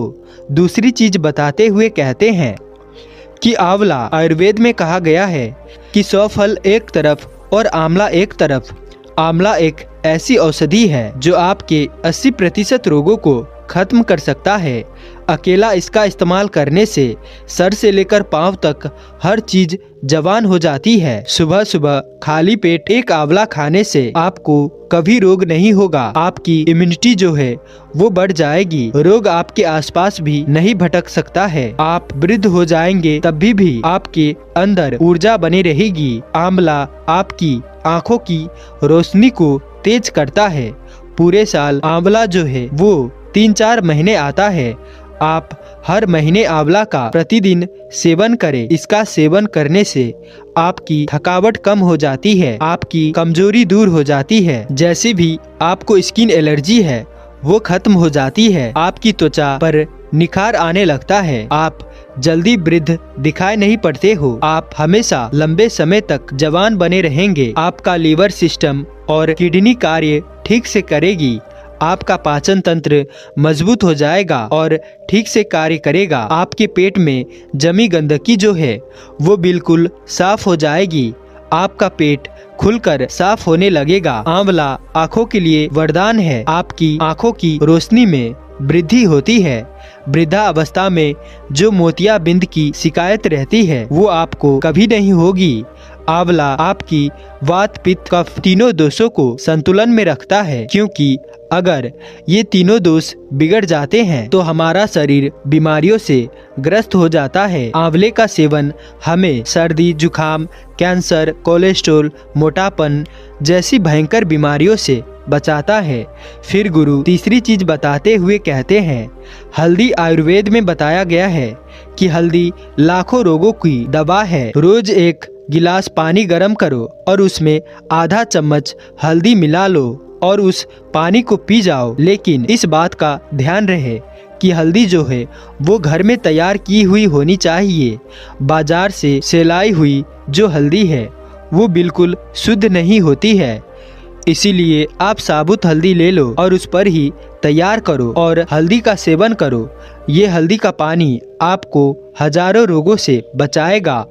दूसरी चीज बताते हुए कहते हैं कि आंवला, आयुर्वेद में कहा गया है कि 100 फल एक तरफ और आंवला एक तरफ। आंवला एक ऐसी औषधि है जो आपके 80% रोगों को खत्म कर सकता है। अकेला इसका इस्तेमाल करने से सर से लेकर पांव तक हर चीज जवान हो जाती है। सुबह सुबह खाली पेट एक आंवला खाने से आपको कभी रोग नहीं होगा। आपकी इम्यूनिटी जो है वो बढ़ जाएगी। रोग आपके आसपास भी नहीं भटक सकता है। आप वृद्ध हो जाएंगे तब भी आपके अंदर ऊर्जा बनी रहेगी। आंवला आपकी आंखों की रोशनी को तेज करता है। पूरे साल आंवला जो है वो 3-4 महीने आता है। आप हर महीने आंवला का प्रतिदिन सेवन करें। इसका सेवन करने से आपकी थकावट कम हो जाती है, आपकी कमजोरी दूर हो जाती है। जैसे भी आपको स्किन एलर्जी है वो खत्म हो जाती है। आपकी त्वचा पर निखार आने लगता है। आप जल्दी वृद्ध दिखाई नहीं पड़ते हो। आप हमेशा लंबे समय तक जवान बने रहेंगे। आपका लीवर सिस्टम और किडनी कार्य ठीक से करेगी। आपका पाचन तंत्र मजबूत हो जाएगा और ठीक से कार्य करेगा। आपके पेट में जमी गंदगी जो है वो बिल्कुल साफ हो जाएगी। आपका पेट खुलकर साफ होने लगेगा। आंवला आंखों के लिए वरदान है। आपकी आंखों की रोशनी में वृद्धि होती है। वृद्धा अवस्था में जो मोतियाबिंद की शिकायत रहती है वो आपको कभी नहीं होगी। आंवला आपकी वात, पित्त, कफ तीनों दोषों को संतुलन में रखता है, क्योंकि अगर ये तीनों दोष बिगड़ जाते हैं तो हमारा शरीर बीमारियों से ग्रस्त हो जाता है। आंवले का सेवन हमें सर्दी, जुखाम, कैंसर, कोलेस्ट्रॉल, मोटापन जैसी भयंकर बीमारियों से बचाता है। फिर गुरु तीसरी चीज बताते हुए कहते हैं, हल्दी आयुर्वेद में बताया गया है कि हल्दी लाखों रोगों की दवा है। रोज 1 गिलास पानी गर्म करो और उसमें आधा चम्मच हल्दी मिला लो और उस पानी को पी जाओ। लेकिन इस बात का ध्यान रहे कि हल्दी जो है वो घर में तैयार की हुई होनी चाहिए। बाजार से सेलाई हुई जो हल्दी है वो बिल्कुल शुद्ध नहीं होती है। इसीलिए आप साबुत हल्दी ले लो और उस पर ही तैयार करो और हल्दी का सेवन करो। ये हल्दी का पानी आपको हजारों रोगों से बचाएगा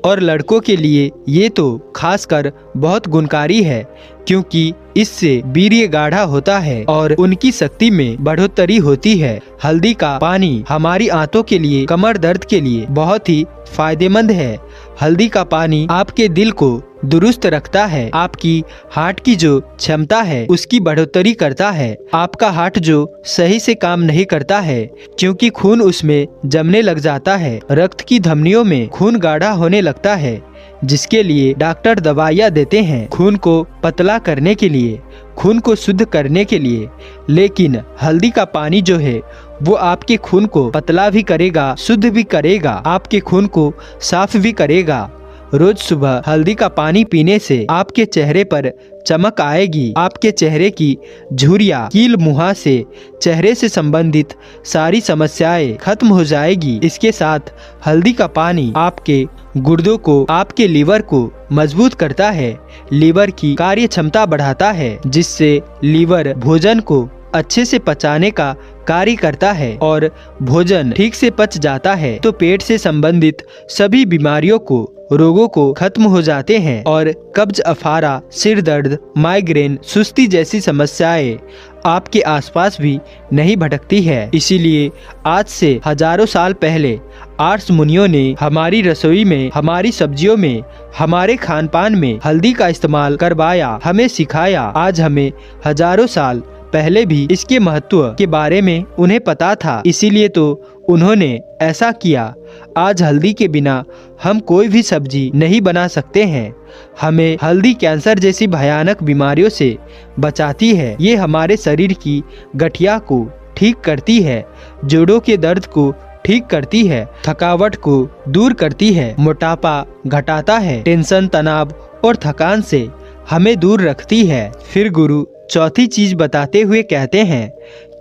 और लड़कों के लिए ये तो खासकर बहुत गुणकारी है, क्योंकि इससे वीर्य गाढ़ा होता है और उनकी शक्ति में बढ़ोतरी होती है। हल्दी का पानी हमारी आंतों के लिए, कमर दर्द के लिए बहुत ही फायदेमंद है। हल्दी का पानी आपके दिल को दुरुस्त रखता है। आपकी हार्ट की जो क्षमता है उसकी बढ़ोतरी करता है। आपका हार्ट जो सही से काम नहीं करता है क्योंकि खून उसमें जमने लग जाता है। रक्त की धमनियों में खून गाढ़ा होने लगता है, जिसके लिए डॉक्टर दवाइयाँ देते हैं खून को पतला करने के लिए, खून को शुद्ध करने के लिए। लेकिन हल्दी का पानी जो है वो आपके खून को पतला भी करेगा, शुद्ध भी करेगा, आपके खून को साफ भी करेगा। रोज सुबह हल्दी का पानी पीने से आपके चेहरे पर चमक आएगी। आपके चेहरे की झुर्रियां, कील, मुहासे, चेहरे से संबंधित सारी समस्याएं खत्म हो जाएगी। इसके साथ हल्दी का पानी आपके गुर्दों को, आपके लीवर को मजबूत करता है, लीवर की कार्य क्षमता बढ़ाता है, जिससे लीवर भोजन को अच्छे से पचाने का कार्य करता है और भोजन ठीक से पच जाता है तो पेट से संबंधित सभी बीमारियों को रोगों को खत्म हो जाते हैं और कब्ज, अफारा, सिर दर्द, माइग्रेन, सुस्ती जैसी समस्याएं आपके आसपास भी नहीं भटकती है। इसीलिए आज से हजारों साल पहले आर्ष मुनियों ने हमारी रसोई में, हमारी सब्जियों में, हमारे खान पान में हल्दी का इस्तेमाल करवाया, हमें सिखाया। आज हमें हजारों साल पहले भी इसके महत्व के बारे में उन्हें पता था, इसीलिए तो उन्होंने ऐसा किया। आज हल्दी के बिना हम कोई भी सब्जी नहीं बना सकते हैं। हमें हल्दी कैंसर जैसी भयानक बीमारियों से बचाती है। ये हमारे शरीर की गठिया को ठीक करती है, जोड़ों के दर्द को ठीक करती है, थकावट को दूर करती है, मोटापा घटाता है, टेंशन, तनाव और थकान से हमें दूर रखती है। फिर गुरु चौथी चीज बताते हुए कहते हैं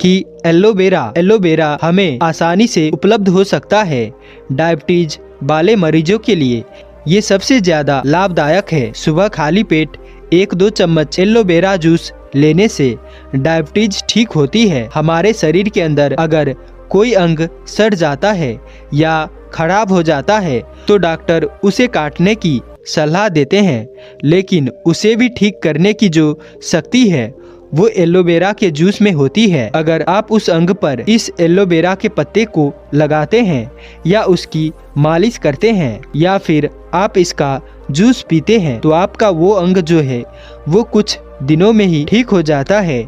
कि एलोवेरा हमें आसानी से उपलब्ध हो सकता है। डायबिटीज वाले मरीजों के लिए ये सबसे ज्यादा लाभदायक है। सुबह खाली पेट 1-2 चम्मच एलोवेरा जूस लेने से डायबिटीज ठीक होती है। हमारे शरीर के अंदर अगर कोई अंग सड़ जाता है या खराब हो जाता है तो डॉक्टर उसे काटने की सलाह देते हैं, लेकिन उसे भी ठीक करने की जो शक्ति है वो एलोवेरा के जूस में होती है। अगर आप उस अंग पर इस एलोवेरा के पत्ते को लगाते हैं या उसकी मालिश करते हैं या फिर आप इसका जूस पीते हैं तो आपका वो अंग जो है वो कुछ दिनों में ही ठीक हो जाता है।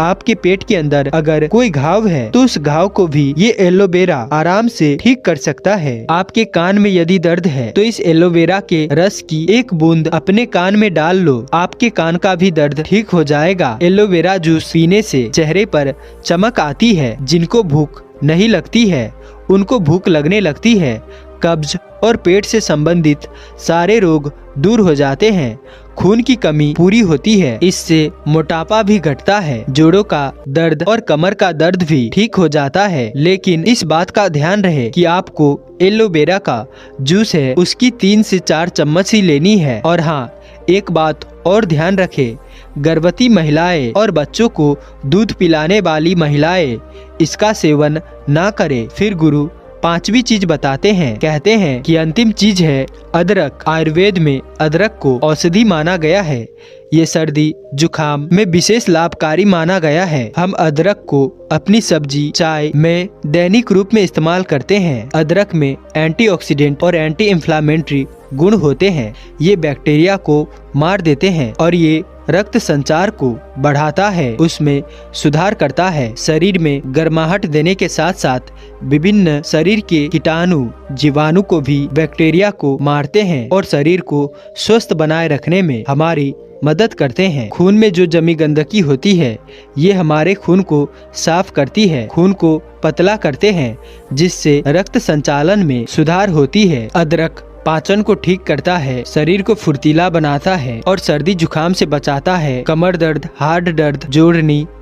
आपके पेट के अंदर अगर कोई घाव है तो उस घाव को भी ये एलोवेरा आराम से ठीक कर सकता है। आपके कान में यदि दर्द है तो इस एलोवेरा के रस की एक बूंद अपने कान में डाल लो, आपके कान का भी दर्द ठीक हो जाएगा। एलोवेरा जूस पीने से चेहरे पर चमक आती है। जिनको भूख नहीं लगती है उनको भूख लगने लगती है। कब्ज और पेट से संबंधित सारे रोग दूर हो जाते हैं। खून की कमी पूरी होती है, इससे मोटापा भी घटता है। जोड़ों का दर्द और कमर का दर्द भी ठीक हो जाता है। लेकिन इस बात का ध्यान रहे कि आपको एलोवेरा का जूस है उसकी 3 से 4 चम्मच ही लेनी है। और हाँ, एक बात और ध्यान रखें, गर्भवती महिलाएं और बच्चों को दूध पिलाने वाली महिलाएं इसका सेवन ना करें। फिर गुरु 5वीं चीज बताते हैं, कहते हैं कि अंतिम चीज है अदरक। आयुर्वेद में अदरक को औषधि माना गया है। ये सर्दी जुखाम में विशेष लाभकारी माना गया है। हम अदरक को अपनी सब्जी, चाय में दैनिक रूप में इस्तेमाल करते हैं। अदरक में एंटीऑक्सीडेंट और एंटी इंफ्लेमेटरी गुण होते हैं। ये बैक्टीरिया को मार देते हैं और ये रक्त संचार को बढ़ाता है, उसमें सुधार करता है। शरीर में गर्माहट देने के साथ साथ विभिन्न शरीर के कीटाणु, जीवाणु को भी बैक्टीरिया को मारते हैं और शरीर को स्वस्थ बनाए रखने में हमारी मदद करते हैं। खून में जो जमी गंदगी होती है ये हमारे खून को साफ करती है, खून को पतला करते हैं, जिससे रक्त संचालन में सुधार होती है। अदरक पाचन को ठीक करता है, शरीर को फुर्तीला बनाता है और सर्दी जुखाम से बचाता है। कमर दर्द, हार्ट दर्द,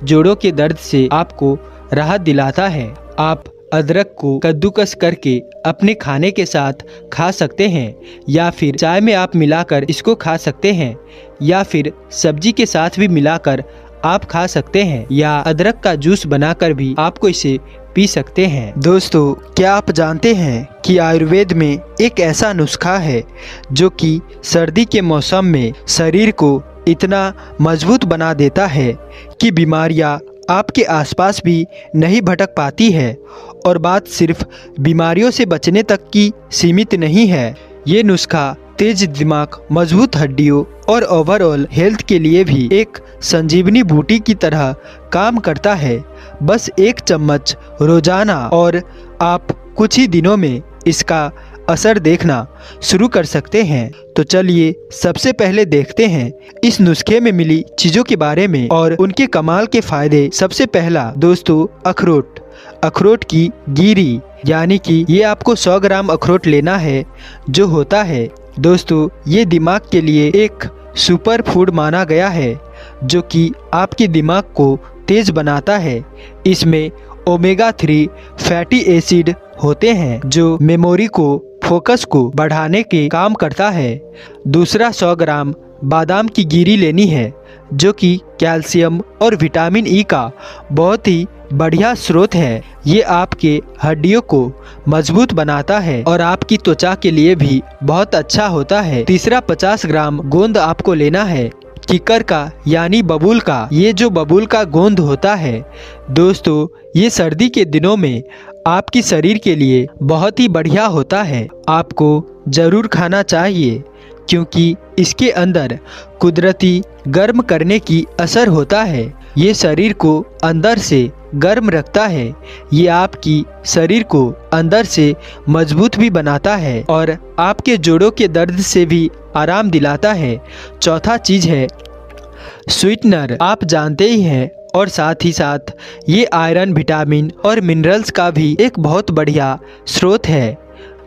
जोड़ों के दर्द से आपको राहत दिलाता है। आप अदरक को कद्दूकस करके अपने खाने के साथ खा सकते हैं या फिर चाय में आप मिलाकर इसको खा सकते हैं या फिर सब्जी के साथ भी मिलाकर आप खा सकते हैं या अदरक का जूस बनाकर भी आपको इसे पी सकते हैं। दोस्तों, क्या आप जानते हैं कि आयुर्वेद में एक ऐसा नुस्खा है जो कि सर्दी के मौसम में शरीर को इतना मजबूत बना देता है कि बीमारियां आपके आसपास भी नहीं भटक पाती है। और बात सिर्फ बीमारियों से बचने तक की सीमित नहीं है, ये नुस्खा तेज दिमाग, मजबूत हड्डियों और ओवरऑल हेल्थ के लिए भी एक संजीवनी बूटी की तरह काम करता है। बस 1 चम्मच रोजाना और आप कुछ ही दिनों में इसका असर देखना शुरू कर सकते हैं। तो चलिए सबसे पहले देखते हैं इस नुस्खे में मिली चीज़ों के बारे में और उनके कमाल के फायदे। सबसे पहला दोस्तों, अखरोट की गिरी, यानी कि ये आपको 100 ग्राम अखरोट लेना है। जो होता है दोस्तों, ये दिमाग के लिए एक सुपर फूड माना गया है जो कि आपके दिमाग को तेज बनाता है। इसमें ओमेगा 3 फैटी एसिड होते हैं जो मेमोरी को, फोकस को बढ़ाने के काम करता है। दूसरा, 100 ग्राम बादाम की गिरी लेनी है, जो कि कैल्शियम और विटामिन ई का बहुत ही बढ़िया स्रोत है। ये आपके हड्डियों को मजबूत बनाता है और आपकी त्वचा के लिए भी बहुत अच्छा होता है। तीसरा 50 ग्राम गोंद आपको लेना है, किकर का यानी बबूल का। ये जो बबूल का गोंद होता है दोस्तों, ये सर्दी के दिनों में आपकी शरीर के लिए बहुत ही बढ़िया होता है। आपको ज़रूर खाना चाहिए क्योंकि इसके अंदर कुदरती गर्म करने की असर होता है। ये शरीर को अंदर से गर्म रखता है। ये आपकी शरीर को अंदर से मजबूत भी बनाता है और आपके जोड़ों के दर्द से भी आराम दिलाता है। चौथा चीज़ है स्वीटनर। आप जानते ही हैं और साथ ही साथ ये आयरन, विटामिन और मिनरल्स का भी एक बहुत बढ़िया स्रोत है,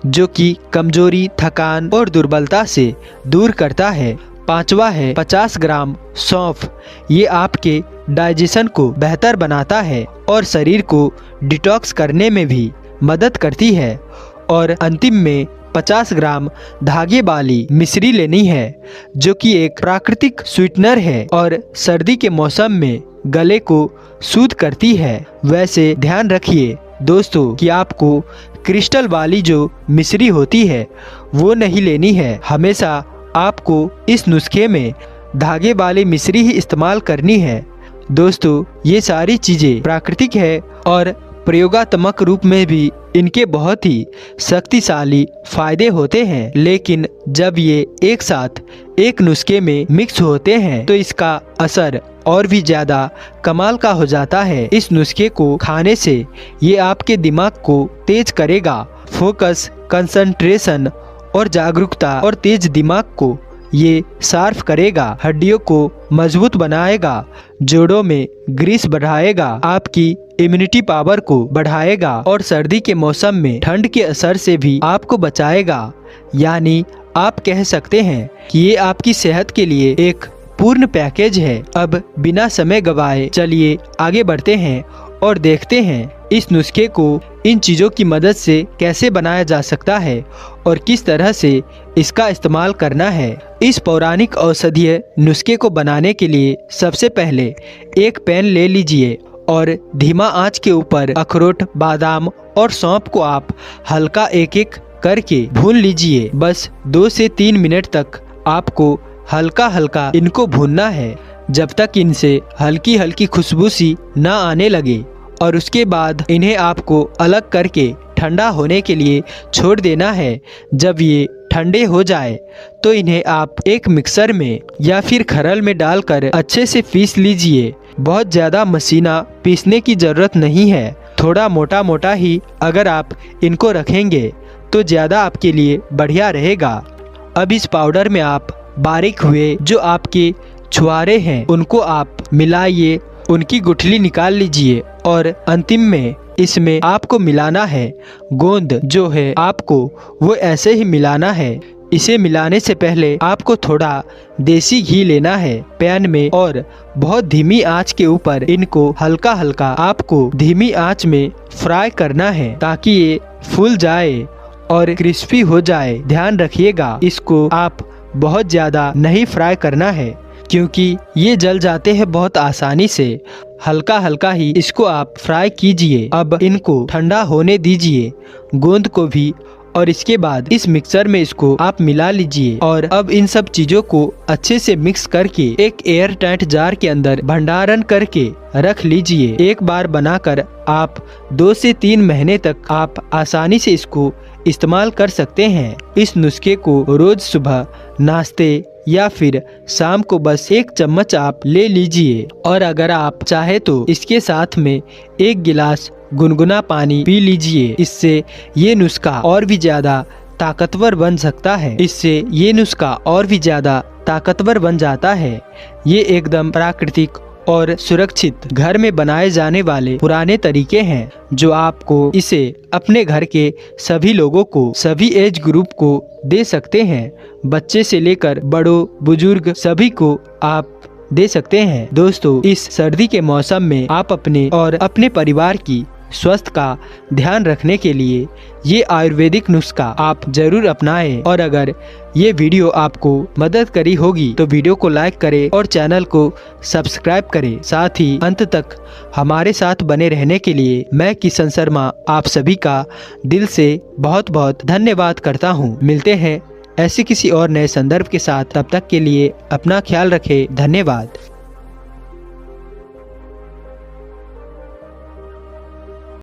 जो कि कमजोरी, थकान और दुर्बलता से दूर करता है। पांचवा है 50 ग्राम सौंफ। ये आपके डाइजेशन को बेहतर बनाता है और शरीर को डिटॉक्स करने में भी मदद करती है। और अंतिम में 50 ग्राम धागे वाली मिश्री लेनी है, जो कि एक प्राकृतिक स्वीटनर है और सर्दी के मौसम में गले को शुद्ध करती है। वैसे ध्यान रखिए दोस्तों कि आपको क्रिस्टल वाली जो मिश्री होती है वो नहीं लेनी है। हमेशा आपको इस नुस्खे में धागे वाली मिश्री ही इस्तेमाल करनी है। दोस्तों ये सारी चीज़ें प्राकृतिक है और प्रयोगात्मक रूप में भी इनके बहुत ही शक्तिशाली फायदे होते हैं, लेकिन जब ये एक साथ एक नुस्खे में मिक्स होते हैं तो इसका असर और भी ज़्यादा कमाल का हो जाता है। इस नुस्खे को खाने से ये आपके दिमाग को तेज करेगा, फोकस, कंसंट्रेशन और जागरूकता और तेज दिमाग को ये शार्प करेगा, हड्डियों को मजबूत बनाएगा, जोड़ों में ग्रीस बढ़ाएगा, आपकी इम्यूनिटी पावर को बढ़ाएगा और सर्दी के मौसम में ठंड के असर से भी आपको बचाएगा। यानी आप कह सकते हैं कि ये आपकी सेहत के लिए एक पूर्ण पैकेज है। अब बिना समय गवाए चलिए आगे बढ़ते हैं और देखते हैं इस नुस्खे को इन चीज़ों की मदद से कैसे बनाया जा सकता है और किस तरह से इसका इस्तेमाल करना है। इस पौराणिक औषधीय नुस्खे को बनाने के लिए सबसे पहले एक पैन ले लीजिए और धीमा आंच के ऊपर अखरोट, बादाम और सौंफ को आप हल्का एक एक करके भून लीजिए। बस 2 से 3 मिनट तक आपको हल्का हल्का इनको भूनना है, जब तक इनसे हल्की हल्की खुशबू सी ना आने लगे। और उसके बाद इन्हें आपको अलग करके ठंडा होने के लिए छोड़ देना है। जब ये ठंडे हो जाए तो इन्हें आप एक मिक्सर में या फिर खरल में डालकर अच्छे से पीस लीजिए। बहुत ज़्यादा मशीना पीसने की ज़रूरत नहीं है, थोड़ा मोटा मोटा ही अगर आप इनको रखेंगे तो ज़्यादा आपके लिए बढ़िया रहेगा। अब इस पाउडर में आप बारीक हुए जो आपके छुआरे हैं उनको आप मिलाइए, उनकी गुठली निकाल लीजिए और अंतिम में इसमें आपको मिलाना है गोंद जो है आपको वो ऐसे ही मिलाना है। इसे मिलाने से पहले आपको थोड़ा देसी घी लेना है पैन में और बहुत धीमी आंच के ऊपर इनको हल्का हल्का आपको धीमी आंच में फ्राई करना है ताकि ये फूल जाए और क्रिस्पी हो जाए। ध्यान रखिएगा इसको आप बहुत ज़्यादा नहीं फ्राई करना है क्योंकि ये जल जाते हैं बहुत आसानी से। हल्का हल्का ही इसको आप फ्राई कीजिए। अब इनको ठंडा होने दीजिए गोंद को भी और इसके बाद इस मिक्सर में इसको आप मिला लीजिए। और अब इन सब चीज़ों को अच्छे से मिक्स करके एक एयर टाइट जार के अंदर भंडारण करके रख लीजिए। एक बार बनाकर आप 2 से 3 महीने तक आप आसानी से इसको इस्तेमाल कर सकते हैं। इस नुस्खे को रोज सुबह नाश्ते या फिर शाम को बस 1 चम्मच आप ले लीजिए और अगर आप चाहे तो इसके साथ में 1 गिलास गुनगुना पानी पी लीजिए। इससे ये नुस्खा और भी ज़्यादा ताकतवर बन सकता है। इससे ये नुस्खा और भी ज़्यादा ताकतवर बन जाता है। ये एकदम प्राकृतिक और सुरक्षित घर में बनाए जाने वाले पुराने तरीके हैं जो आपको इसे अपने घर के सभी लोगों को, सभी एज ग्रुप को दे सकते हैं। बच्चे से लेकर बड़ों बुजुर्ग सभी को आप दे सकते हैं। दोस्तों इस सर्दी के मौसम में आप अपने और अपने परिवार की स्वास्थ्य का ध्यान रखने के लिए ये आयुर्वेदिक नुस्खा आप जरूर अपनाएं। और अगर ये वीडियो आपको मदद करी होगी तो वीडियो को लाइक करें और चैनल को सब्सक्राइब करें। साथ ही अंत तक हमारे साथ बने रहने के लिए मैं किशन शर्मा आप सभी का दिल से बहुत बहुत धन्यवाद करता हूँ। मिलते हैं ऐसे किसी और नए संदर्भ के साथ, तब तक के लिए अपना ख्याल रखें। धन्यवाद।